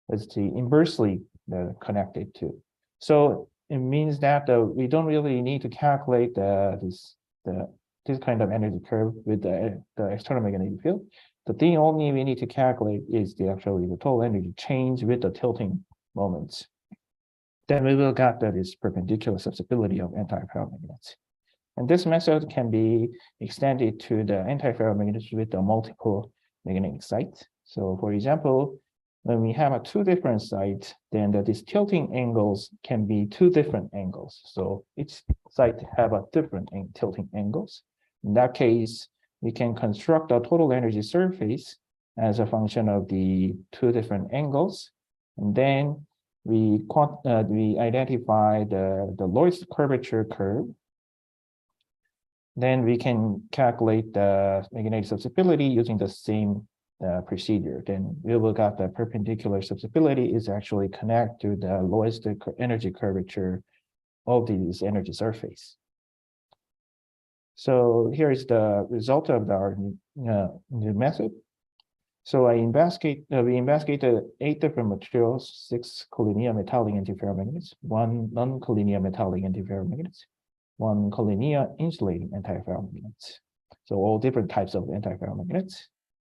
It's inversely connected to. So it means that we don't really need to calculate this kind of energy curve with the external magnetic field. The thing only we need to calculate is actually the total energy change with the tilting moments. Then we will get this perpendicular susceptibility of antiferromagnets. And this method can be extended to the antiferromagnets with the multiple magnetic sites. So for example, when we have two different sites, then these tilting angles can be two different angles. So each site have a different tilting angles. In that case, we can construct a total energy surface as a function of the two different angles. And then we identify the lowest curvature curve. Then we can calculate the magnetic susceptibility using the same procedure. Then we will get the perpendicular susceptibility is actually connect to the lowest energy curvature of this energy surface. So here is the result of our new method. So we investigated 8 different materials, 6 collinear metallic antiferromagnets, 1 non-collinear metallic antiferromagnets, 1 collinear insulating antiferromagnets. So all different types of antiferromagnets.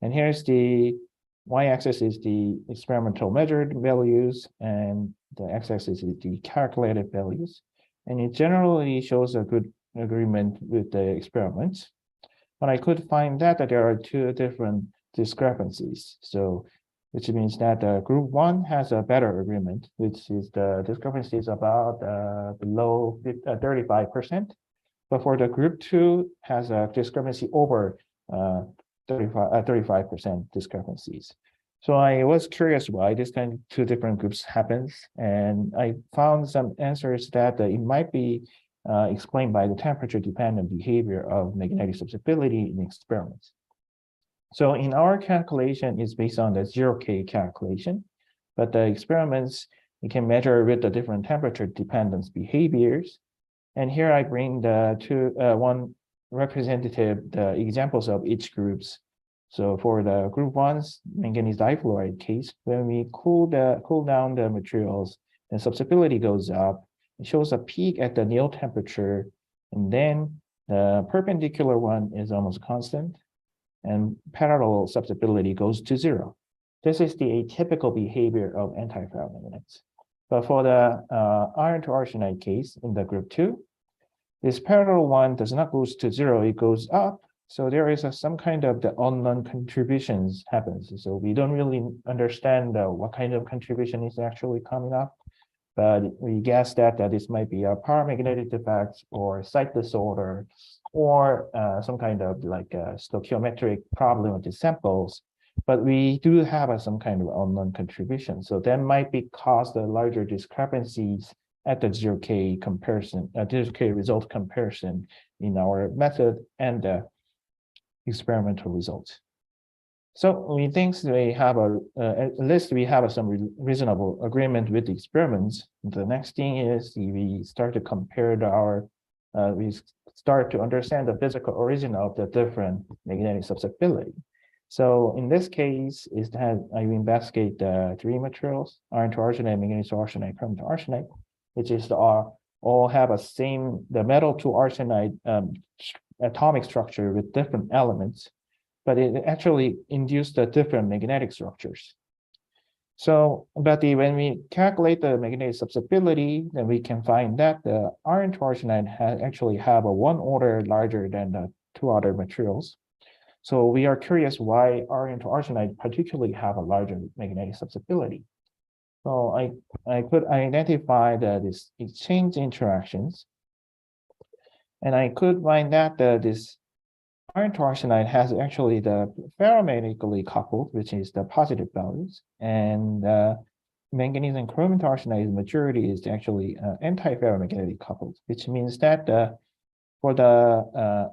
And here's the y-axis is the experimental measured values, and the x-axis is the calculated values. And it generally shows a good agreement with the experiments. But I could find that there are 2 different discrepancies. So, which means that group 1 has a better agreement, which is the discrepancy is about below 35%. But for the group 2 has a discrepancy over 35% discrepancies. So I was curious why this kind of 2 different groups happens, and I found some answers that it might be explained by the temperature-dependent behavior of magnetic susceptibility in experiments. So in our calculation, it's based on the 0K calculation, but the experiments we can measure with the different temperature dependence behaviors. And here I bring the one representative the examples of each groups. So for the group 1's manganese difluoride case, when we cool down the materials, the susceptibility goes up. It shows a peak at the nil temperature, and then the perpendicular one is almost constant, and parallel susceptibility goes to 0. This is the atypical behavior of antiferromagnets. But for the iron to arsenide case in the group 2, this parallel one does not go to 0, it goes up. So there is some kind of the unknown contributions happens. So we don't really understand what kind of contribution is actually coming up, but we guess that this might be a paramagnetic defect or site disorder, or some kind of like a stoichiometric problem with the samples. But we do have some kind of unknown contribution. So that might be cause the larger discrepancies at the 0K comparison, 0K result comparison in our method and the experimental results. So we think we have at least we have some reasonable agreement with the experiments. The next thing is we start to compare we start to understand the physical origin of the different magnetic susceptibility. So in this case, is that I investigate the 3 materials: iron to arsenide, manganese to arsenide, chromium to arsenide, which is all have the metal to arsenide atomic structure with different elements, but it actually induced the different magnetic structures. So, but when we calculate the magnetic susceptibility, then we can find that the iron to arsenide actually have a 1 order larger than the 2 other materials. So we are curious why iron to arsenide particularly have a larger magnetic susceptibility. So I could identify these exchange interactions, and I could find that this iron to arsenide has actually the ferromagnetically coupled, which is the positive values, and manganese and chromium to arsenide maturity is actually anti-ferromagnetic coupled, which means that for the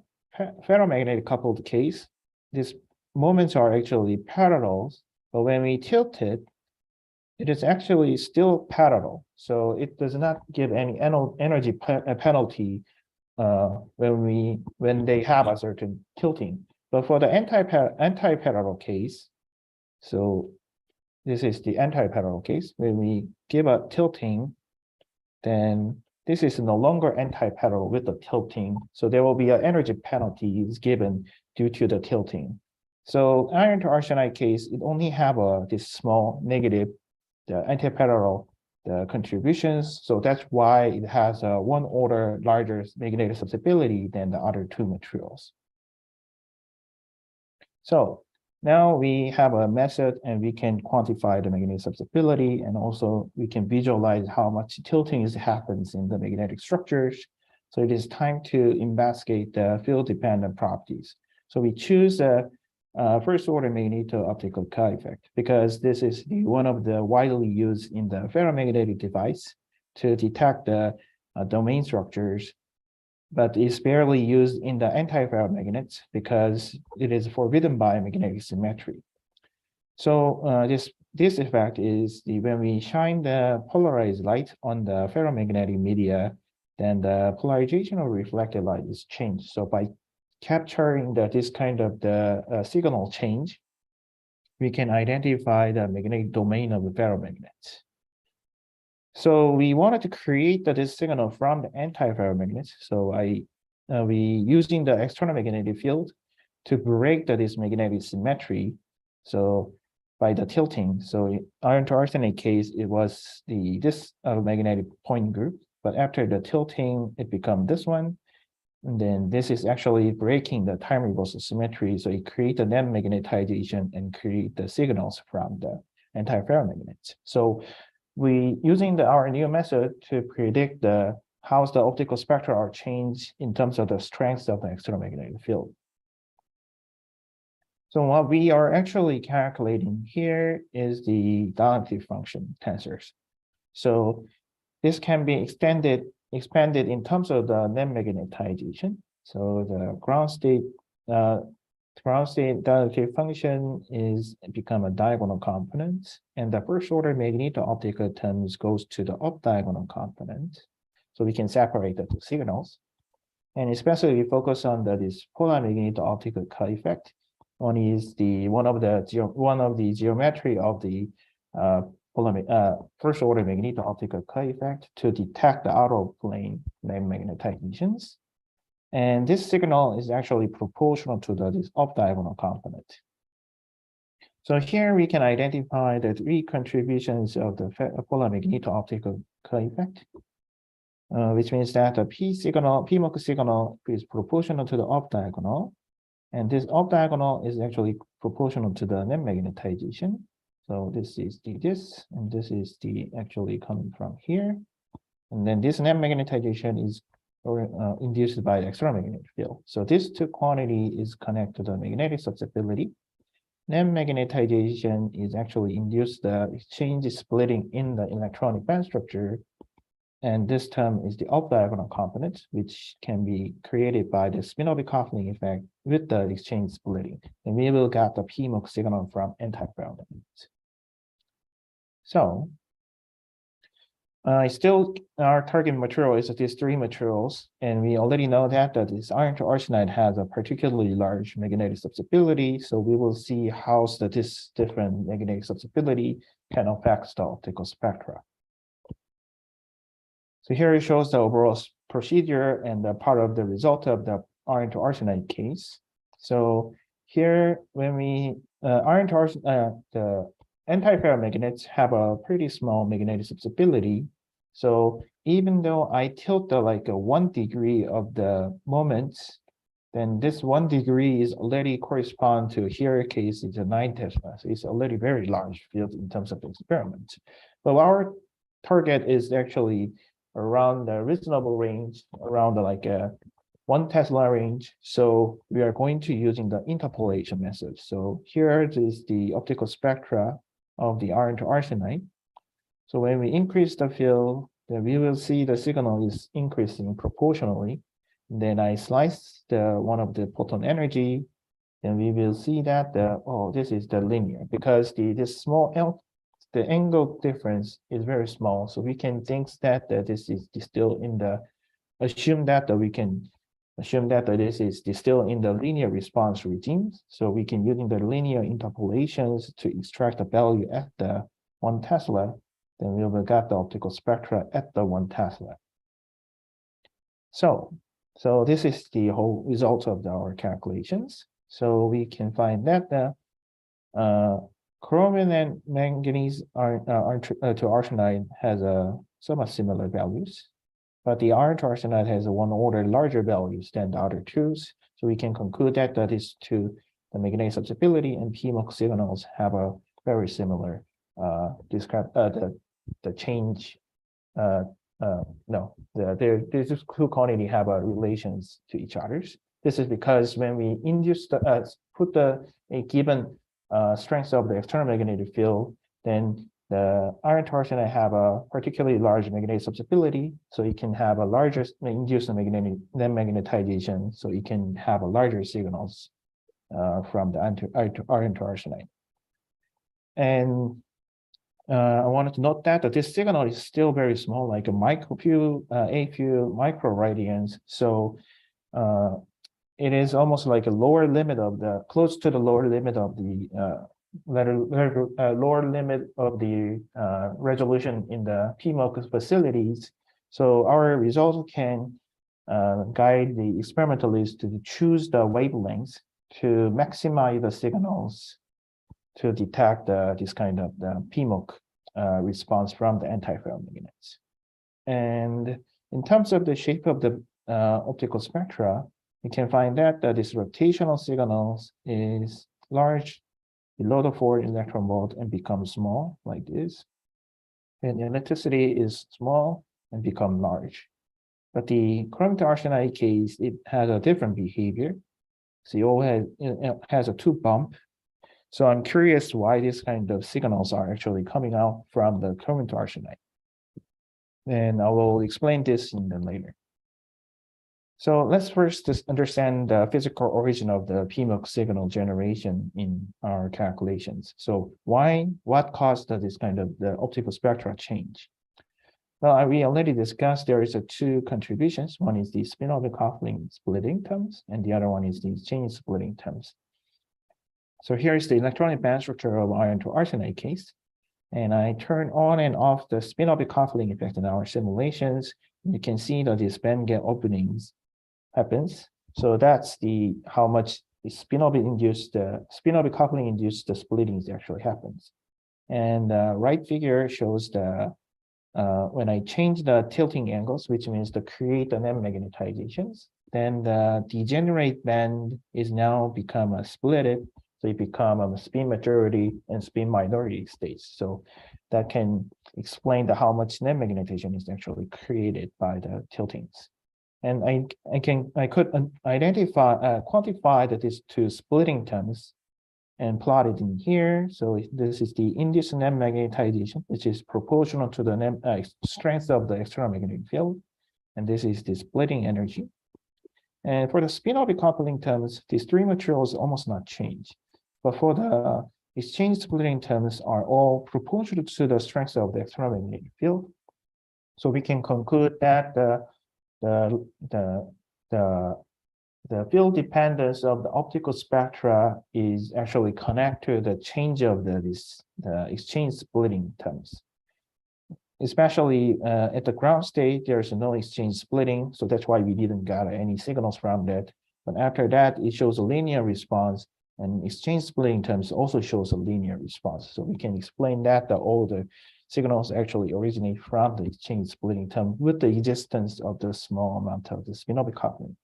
ferromagnetic coupled case, these moments are actually parallels, but when we tilt it, it is actually still parallel. So it does not give any energy penalty when they have a certain tilting. But for the anti-parallel case, so this is the anti-parallel case, when we give a tilting, then this is no longer anti-parallel with the tilting. So there will be an energy penalty is given due to the tilting. So iron to arsenide case, it only have this small negative, the anti-parallel contributions. So that's why it has a 1 order larger magnetic susceptibility than the other 2 materials. So now we have a method and we can quantify the magnetic susceptibility, and also we can visualize how much tilting happens in the magnetic structures. So it is time to investigate the field dependent properties. So we choose a first order magneto-optical Cut effect, because this is one of the widely used in the ferromagnetic device to detect the domain structures, but it's barely used in the anti-ferromagnets because it is forbidden by magnetic symmetry. So this effect is when we shine the polarized light on the ferromagnetic media, then the polarization of reflected light is changed. So by capturing this kind of the signal change, we can identify the magnetic domain of the ferromagnets. So we wanted to create this signal from the anti-ferromagnets. So we using the external magnetic field to break this magnetic symmetry. So by the tilting, so iron to arsenide case, it was this magnetic point group, but after the tilting, it becomes this one. And then this is actually breaking the time reversal symmetry. So it creates a net magnetization and create the signals from the anti-ferromagnets. So we using our new method to predict how the optical spectra are changed in terms of the strength of the external magnetic field. So what we are actually calculating here is the dielectric function tensors. So this can be expanded in terms of the net magnetization. So the ground state ground state derivative function is become a diagonal component, and the first order magneto-optical terms goes to the up diagonal component. So we can separate the two signals. And especially we focus on this polar magneto-optical effect. One is one of the geometry of the first order magneto-optical effect to detect the out of plane magnetizations. And this signal is actually proportional to this up diagonal component. So here we can identify the three contributions of the polar magneto-optical effect, which means that the PMOC signal is proportional to the up diagonal, and this up diagonal is actually proportional to the net magnetization. So this is this, and this is actually coming from here, and then this net magnetization is induced by the extramagnetic field. So this two quantity is connected to the magnetic susceptibility. Net magnetization is actually induced the exchange splitting in the electronic band structure. And this term is the up diagonal component, which can be created by the spin-orbit coupling effect with the exchange splitting. And we will get the PMOC signal from anti-ground elements. So still our target material is these three materials, and we already know that this iron to arsenide has a particularly large magnetic susceptibility. So we will see how this different magnetic susceptibility can affect the optical spectra. So here it shows the overall procedure and the part of the result of the iron to arsenide case. So here, when we iron to arsenide, the antiferromagnets have a pretty small magnetic susceptibility. So even though I tilt the 1 degree of the moments, then this 1 degree is already correspond to here case is a 9 Tesla. So it's already very large field in terms of the experiment. But our target is actually around the reasonable range, around the 1 Tesla range. So we are going to using the interpolation method. So here is the optical spectra of the iron to arsenide. So when we increase the field, then we will see the signal is increasing proportionally. Then I slice one of the photon energy, then we will see that this is the linear, because this small the angle difference is very small. So we can think that this is still in the assume that this is still in the linear response regime. So we can using the linear interpolations to extract the value at the 1 Tesla. Then we will get the optical spectra at the 1 Tesla. So this is the whole result of our calculations. So we can find that the chromium and manganese to arsenide has somewhat similar values, but the iron to arsenide has a 1 order larger values than the other two. So we can conclude that these two, the magnetic susceptibility and PMOC signals, have a very similar the change. These two quantity have relations to each other. This is because when we induce put a given strength of the external magnetic field, then the iron to arsenide have a particularly large magnetic susceptibility, so it can have a larger induced magnetic magnetization, so it can have a larger signals from the iron to arsenide. And I wanted to note that this signal is still very small, like a few microradians. So it is almost like a lower limit of close to the lower limit of the lower limit of the resolution in the PMOC facilities. So our results can guide the experimentalists to choose the wavelengths to maximize the signals to detect this kind of the PMOC response from the antiferromagnets. And in terms of the shape of the optical spectra, you can find that this rotational signals is large below the 4 electron volt and becomes small like this. And the electricity is small and become large. But the chromium to arsenide case, it has a different behavior. So it has a 2 bump. So I'm curious why this kind of signals are actually coming out from the chromium to arsenide. And I will explain this in the later. So let's first just understand the physical origin of the PMOC signal generation in our calculations. So what caused this kind of the optical spectra change? Well, we already discussed there is two contributions. One is the spin-orbit coupling splitting terms, and the other one is the exchange splitting terms. So here is the electronic band structure of iron to arsenide case. And I turn on and off the spin-orbit coupling effect in our simulations. You can see that these band gap openings happens. So that's how much the spin-orbit coupling induced the splittings actually happens. And the right figure shows when I change the tilting angles, which means to create the net magnetizations, then the degenerate band is now become a splitted. So it become a spin majority and spin minority states. So that can explain how much net magnetization is actually created by the tiltings. And I could quantify that these two splitting terms and plot it in here. So this is the induced net magnetization, which is proportional to the strength of the external magnetic field. And this is the splitting energy. And for the spin-orbit coupling terms, these three materials almost not change. But for the exchange splitting terms are all proportional to the strength of the external magnetic field. So we can conclude that the field dependence of the optical spectra is actually connected to the change of the exchange splitting terms. Especially at the ground state, there's no exchange splitting, so that's why we didn't get any signals from that. But after that, it shows a linear response, and exchange splitting terms also shows a linear response. So we can explain that all the signals actually originate from the exchange splitting term with the existence of the small amount of the spin-orbit coupling.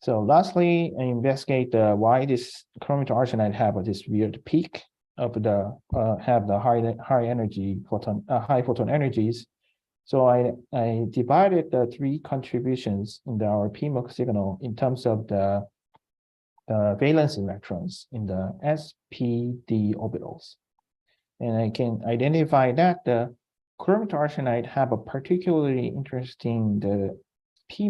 So lastly, I investigate why this chromium to arsenide have this weird peak of the have the high photon energies. So I divided the three contributions in our PMOC signal in terms of the valence electrons in the SPD orbitals. And I can identify that the chromium to arsenide have a particularly interesting p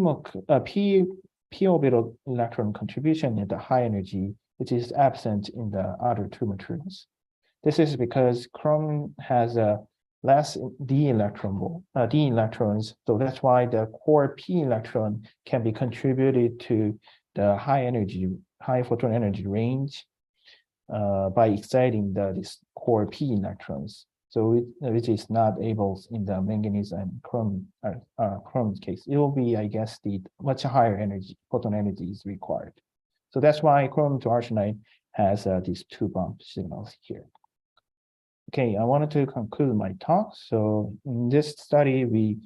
orbital electron contribution in the high energy, which is absent in the other two materials. This is because chromium has less d electrons, so that's why the core p electron can be contributed to the high photon energy range by exciting this core p electrons. So which is not able in the manganese and chrome case. It will be, I guess, the much higher photon energy is required. So that's why chromium to arsenide has these two bump signals here. Okay, I wanted to conclude my talk. So in this study, we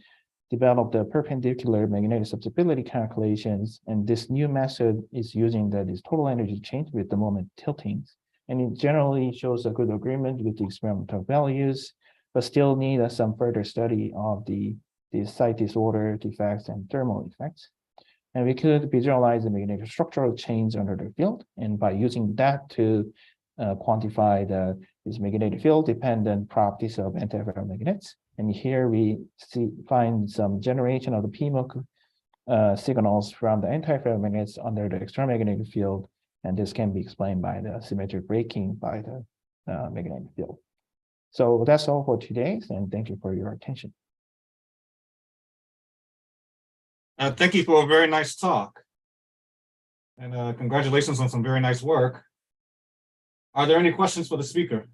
developed the perpendicular magnetic susceptibility calculations, and this new method is using this total energy change with the moment tiltings. And it generally shows a good agreement with the experimental values, but still need some further study of the site disorder defects and thermal effects. And we could visualize the magnetic structural change under the field, and by using that to quantify these magnetic field dependent properties of antiferromagnets. And here we find some generation of the PMOC signals from the antiferromagnets under the external magnetic field. And this can be explained by the symmetric breaking by the magnetic field. So that's all for today, and thank you for your attention. Thank you for a very nice talk. And congratulations on some very nice work. Are there any questions for the speaker?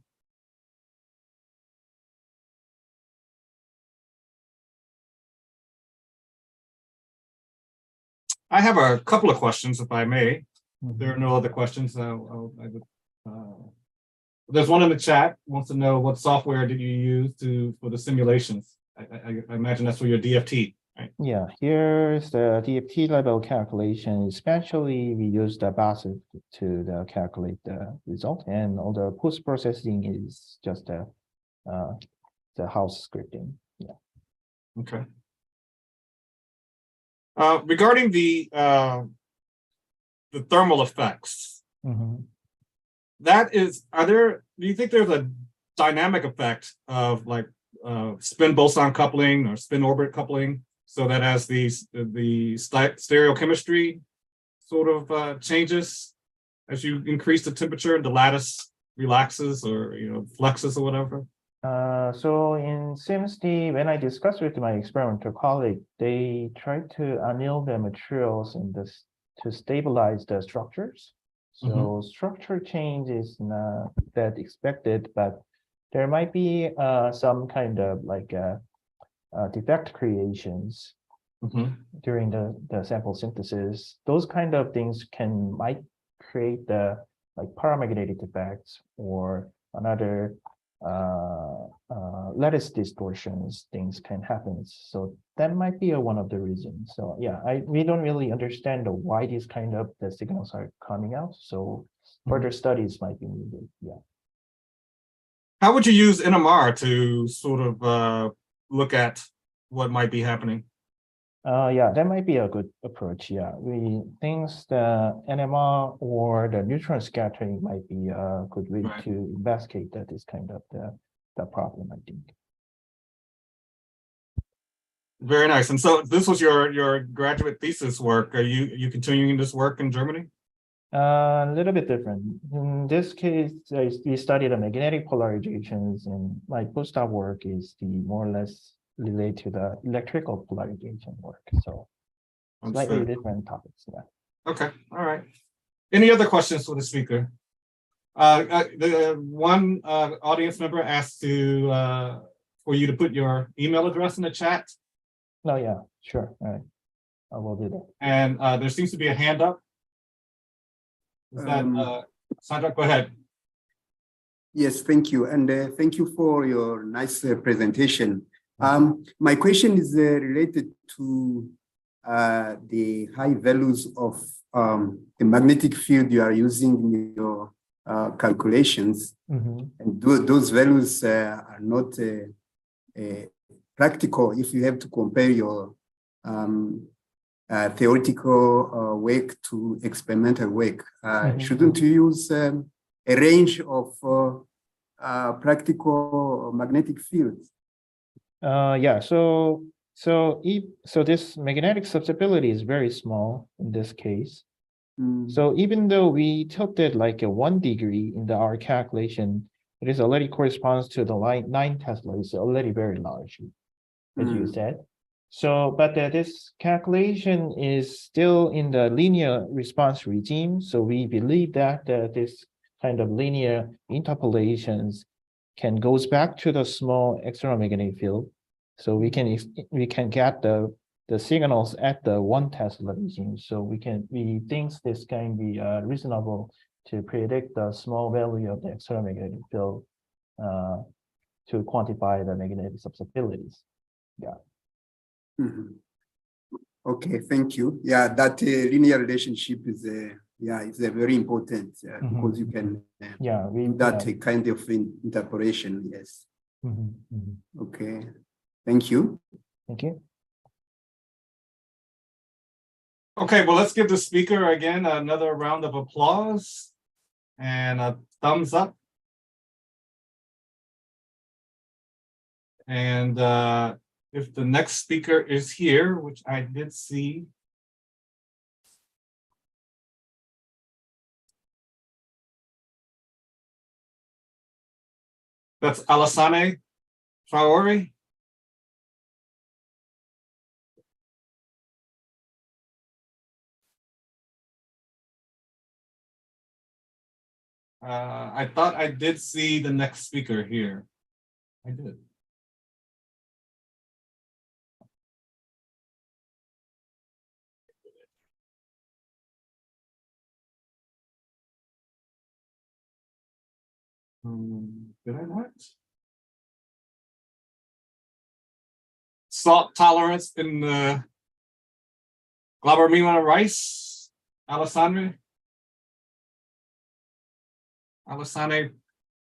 I have a couple of questions, if I may. If there are no other questions, there's one in the chat, wants to know what software did you use for the simulations? I imagine that's for your DFT, right? Yeah, here's the DFT level calculation. Especially, we use the BASIC to calculate the result, and all the post-processing is just the house scripting. Yeah. Okay. Regarding the thermal effects, do you think there's a dynamic effect of like spin boson coupling or spin orbit coupling so that as the stereochemistry sort of changes, as you increase the temperature, the lattice relaxes or flexes or whatever? So in SimSD, when I discussed with my experimental colleague, they tried to anneal the materials in this to stabilize the structures. So structure change is not that expected, but there might be some kind of like defect creations during the sample synthesis. Those kind of things might create the like paramagnetic defects or another lattice distortions. Things can happen. So that might be one of the reasons. So yeah, we don't really understand why these kind of the signals are coming out. So further studies might be needed. Yeah. How would you use NMR to sort of look at what might be happening? Yeah, that might be a good approach. Yeah, we think the NMR or the neutron scattering might be a good way to investigate that is kind of the problem, I think. Very nice. And so this was your graduate thesis work. Are you continuing this work in Germany? A little bit different. In this case, we studied the magnetic polarizations, and my postdoc work is the more or less related to the electrical polarization work. So slightly different topics. Yeah. Okay. All right. Any other questions for the speaker? The one audience member asked for you to put your email address in the chat. Oh yeah, sure. All right. I will do that. And there seems to be a hand up. Is that Sandra? Go ahead. Yes, thank you. And thank you for your nice presentation. My question is related to the high values of the magnetic field you are using in your calculations. And those values are not practical if you have to compare your theoretical work to experimental work. Shouldn't you use a range of practical magnetic fields? Yeah, so this magnetic susceptibility is very small in this case. So even though we tilted like a 1 degree in our calculation, it is already corresponds to the 9 Tesla. It's already very large, as you said. So, but this calculation is still in the linear response regime. So we believe that this kind of linear interpolations goes back to the small external magnetic field. So we can get the signals at the 1 Tesla regime. So we think this can be reasonable to predict the small value of the external magnetic field to quantify the magnetic susceptibilities. Yeah. Okay, thank you. Yeah, that linear relationship is it's very important because you can do that kind of interpolation. Yes. Okay, thank you. Thank you. Okay, well, let's give the speaker again another round of applause and a thumbs up. And if the next speaker is here, which I did see. That's Alassane Traore. I thought I did see the next speaker here. I did. Did I not? Salt tolerance in the Glabermina rice, Alassane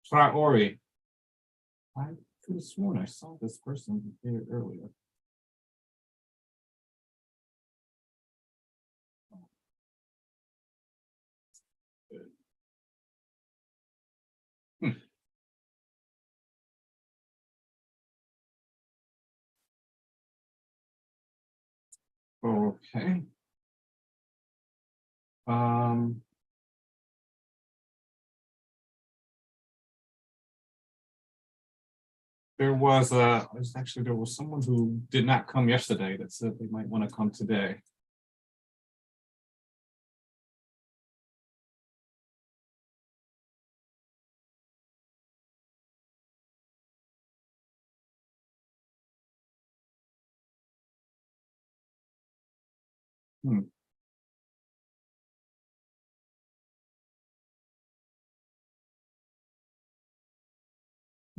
Traore. I could have sworn I saw this person here earlier. Okay. There was someone who did not come yesterday that said they might want to come today.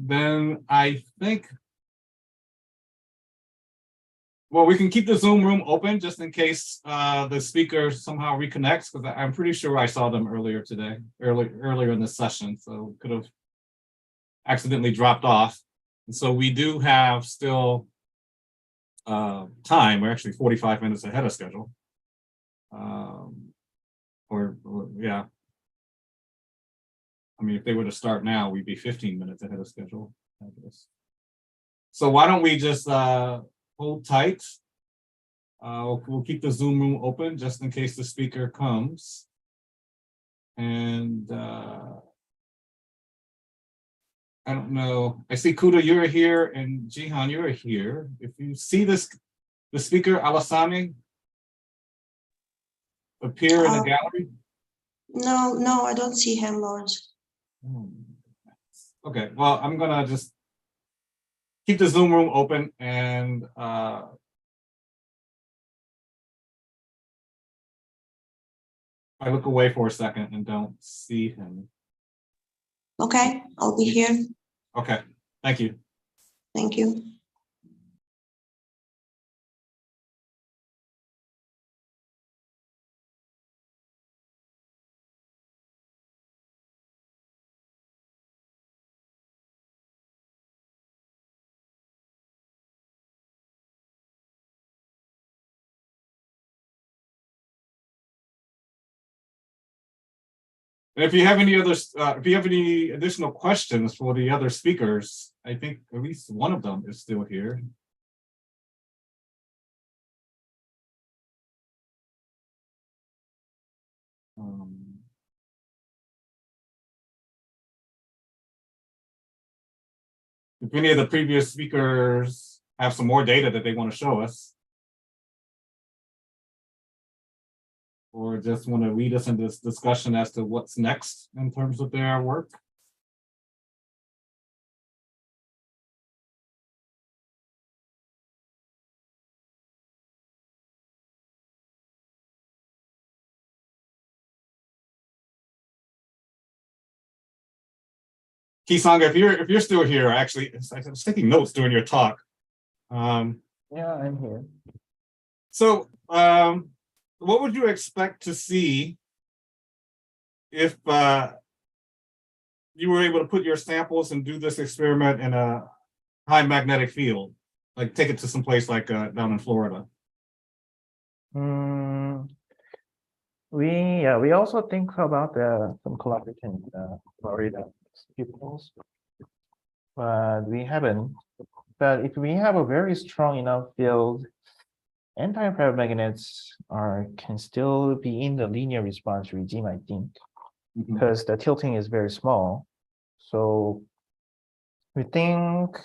Then I think, well, we can keep the Zoom room open just in case the speaker somehow reconnects, because I'm pretty sure I saw them earlier today, earlier in the session, so could have accidentally dropped off. And so we do have still time. We're actually 45 minutes ahead of schedule. Or yeah. I mean, if they were to start now, we'd be 15 minutes ahead of schedule, I guess. So why don't we just hold tight? We'll keep the Zoom room open just in case the speaker comes. And I don't know. I see Kuda, you're here, and Jihan, you're here. If you see the speaker, Alasami, appear in the gallery? No, I don't see him, Lawrence. Okay, well, I'm gonna just keep the Zoom room open, and I look away for a second and don't see him. Okay, I'll be here. Okay, thank you. Thank you. And if you have any additional questions for the other speakers, I think at least one of them is still here. If any of the previous speakers have some more data that they want to show us, or just want to lead us in this discussion as to what's next in terms of their work. Kisanga, if you're still here, actually, I was taking notes during your talk. Yeah, I'm here. So, what would you expect to see if you were able to put your samples and do this experiment in a high magnetic field, like take it to some place like down in Florida? We also think about some collaboration Florida pupils, but we haven't. But if we have a very strong enough field, anti-ferromagnets can still be in the linear response regime, I think, because the tilting is very small. So we think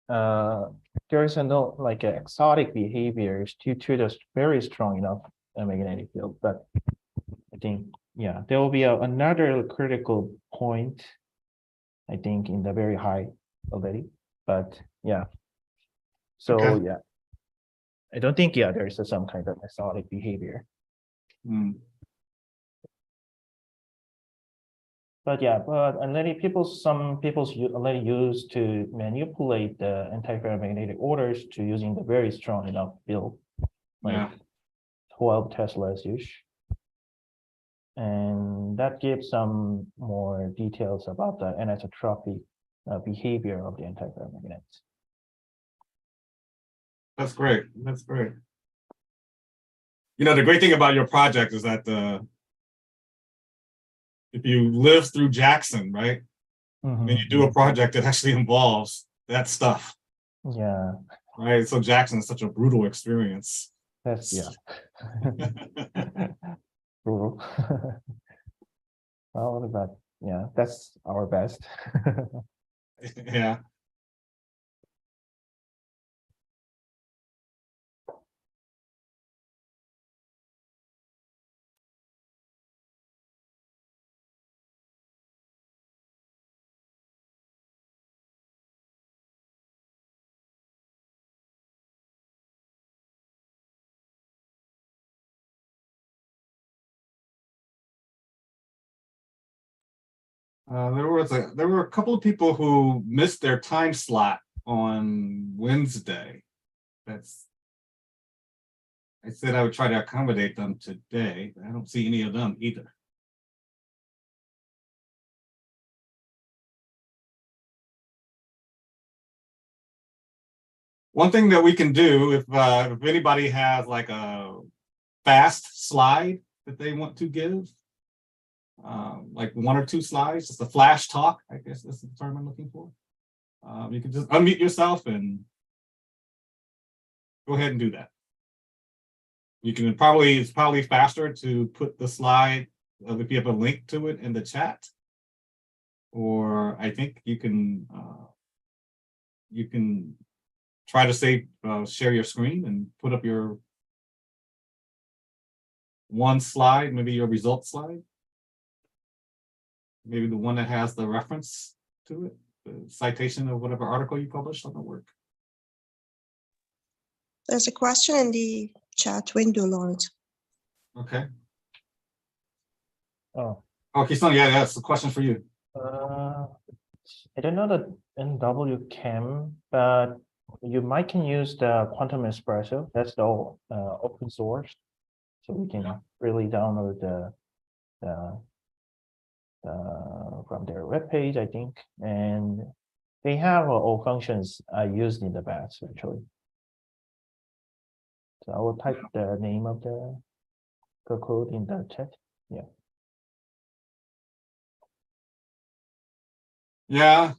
there is no like exotic behaviors due to the very strong enough magnetic field. But I think, yeah, there will be another critical point, I think, in the very high already. But yeah, so Okay. yeah, I don't think, yeah, there is some kind of exotic behavior. But yeah, but some people already use to manipulate the anti-ferromagnetic orders to using the very strong enough field, like 12 Teslas-ish. And that gives some more details about the anisotropic behavior of the anti-ferromagnets. That's great. That's great. You know, the great thing about your project is that if you live through Jackson, right, and you do a project that actually involves that stuff. Yeah. Right. So Jackson is such a brutal experience. That's yeah. Brutal. Well, but yeah, that's our best. Yeah. There were a couple of people who missed their time slot on Wednesday. I said I would try to accommodate them today. I don't see any of them either. One thing that we can do, if anybody has like a fast slide that they want to give, like 1 or 2 slides, just a flash talk, I guess that's the term I'm looking for. You can just unmute yourself and go ahead and do that. You can it's probably faster to put the slide, if you have a link to it in the chat, or I think you can try to share your screen and put up your one slide, maybe your result slide. Maybe the one that has the reference to it, the citation of whatever article you published on the work. There's a question in the chat window, Lawrence. Okay. Oh, Okay, so yeah, that's a question for you. I don't know the NW chem, but you might can use the Quantum Espresso. That's the open source, so we can really download from their webpage, I think, and they have all functions I used in the past actually. So I will type the name of the code in the chat. Yeah. Yeah,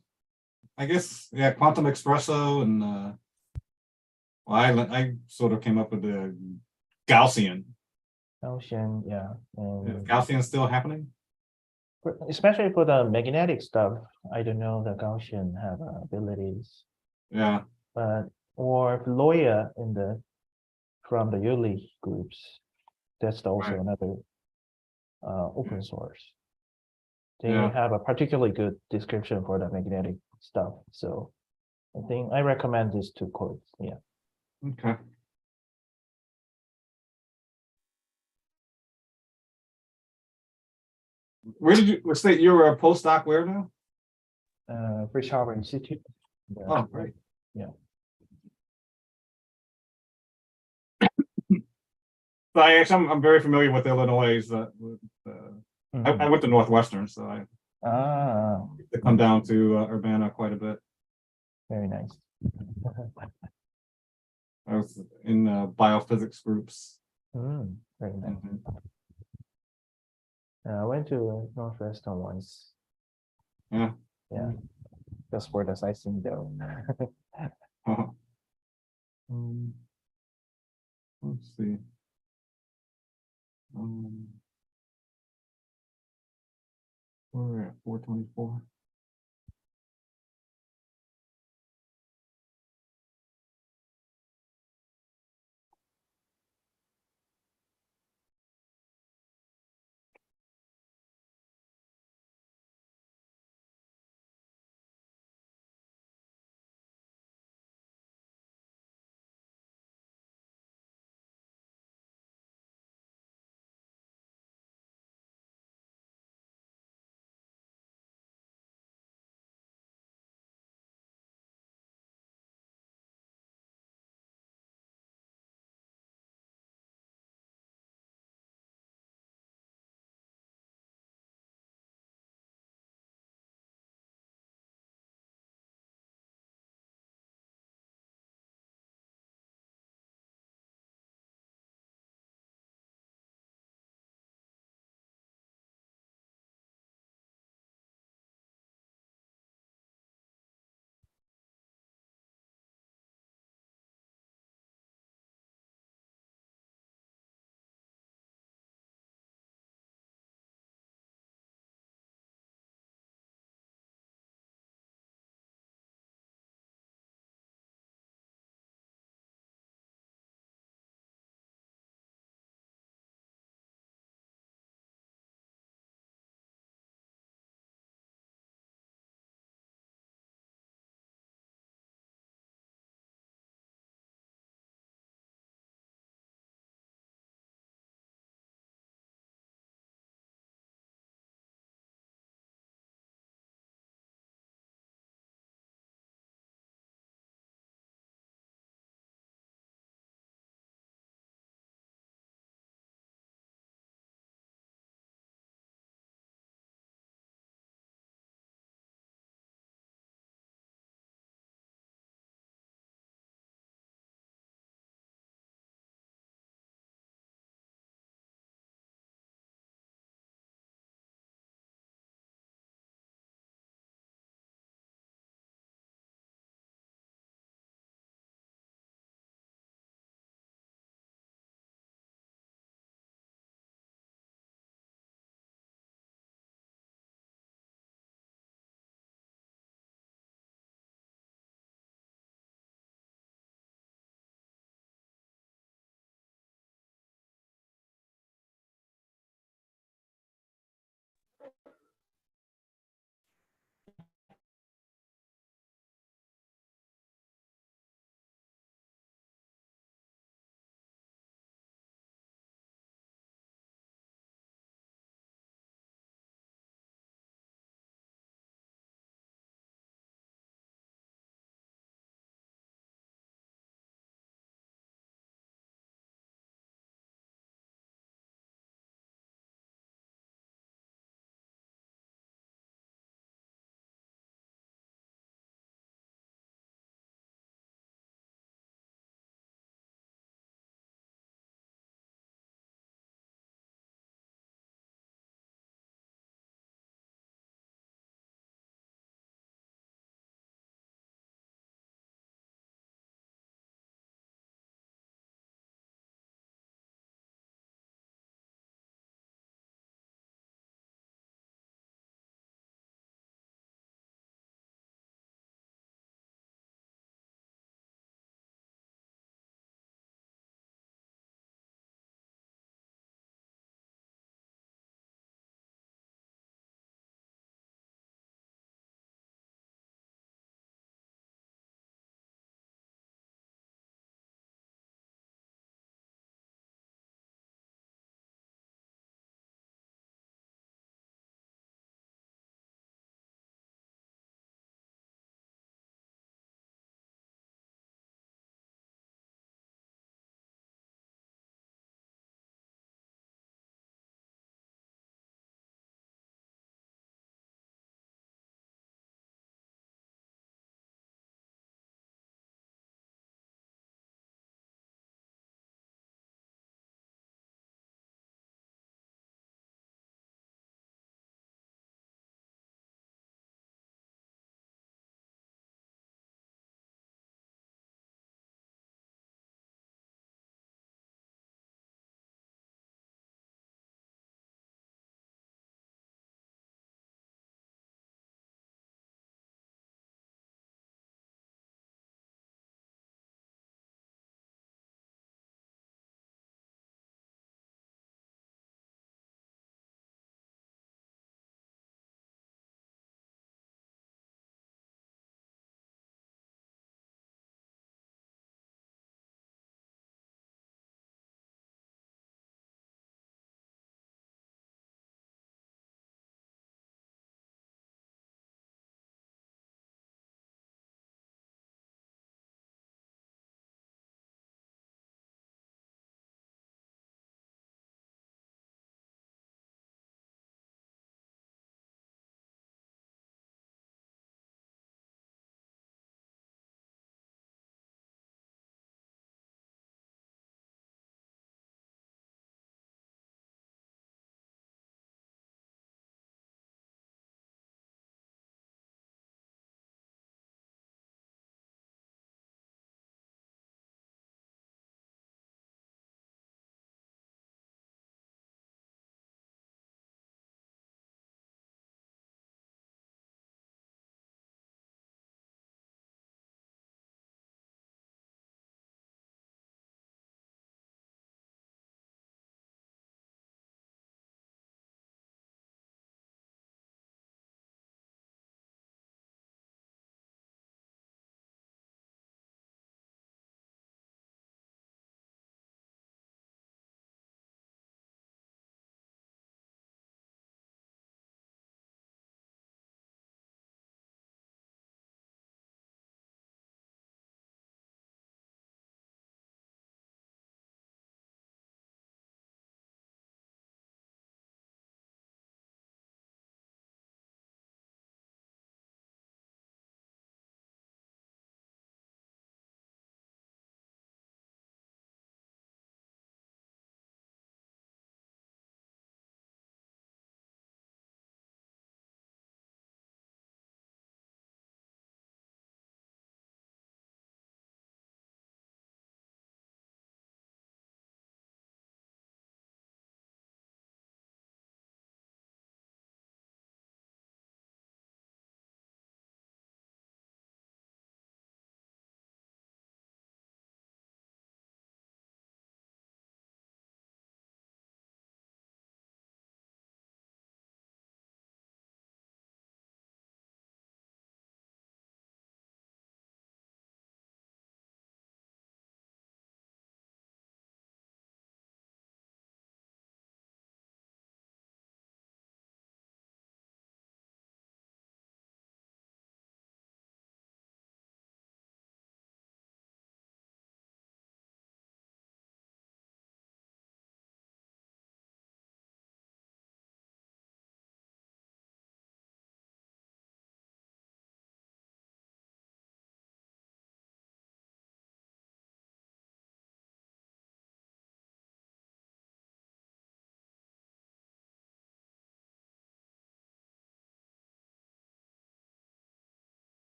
I guess, yeah, Quantum Espresso and well, I sort of came up with the Gaussian. Gaussian, yeah. Is And Gaussian still happening? especially for the magnetic stuff, I don't know the Gaussian have abilities, Yeah. but or Loya from the early groups, that's also Right. another open source. They Yeah. have a particularly good description for the magnetic stuff. So I think I recommend these 2 codes. Yeah. Okay. Where did you say you were a postdoc where now? Fish Harbor Institute. Oh, great. Yeah. So I'm very familiar with Illinois. I went to Northwestern, so I come down to Urbana quite a bit. Very nice. I was in biophysics groups. Very nice. Mhm. I went to Northwestern once. Yeah. Yeah. Just for the sightseeing though. Uh-huh. Let's see. We're at 424.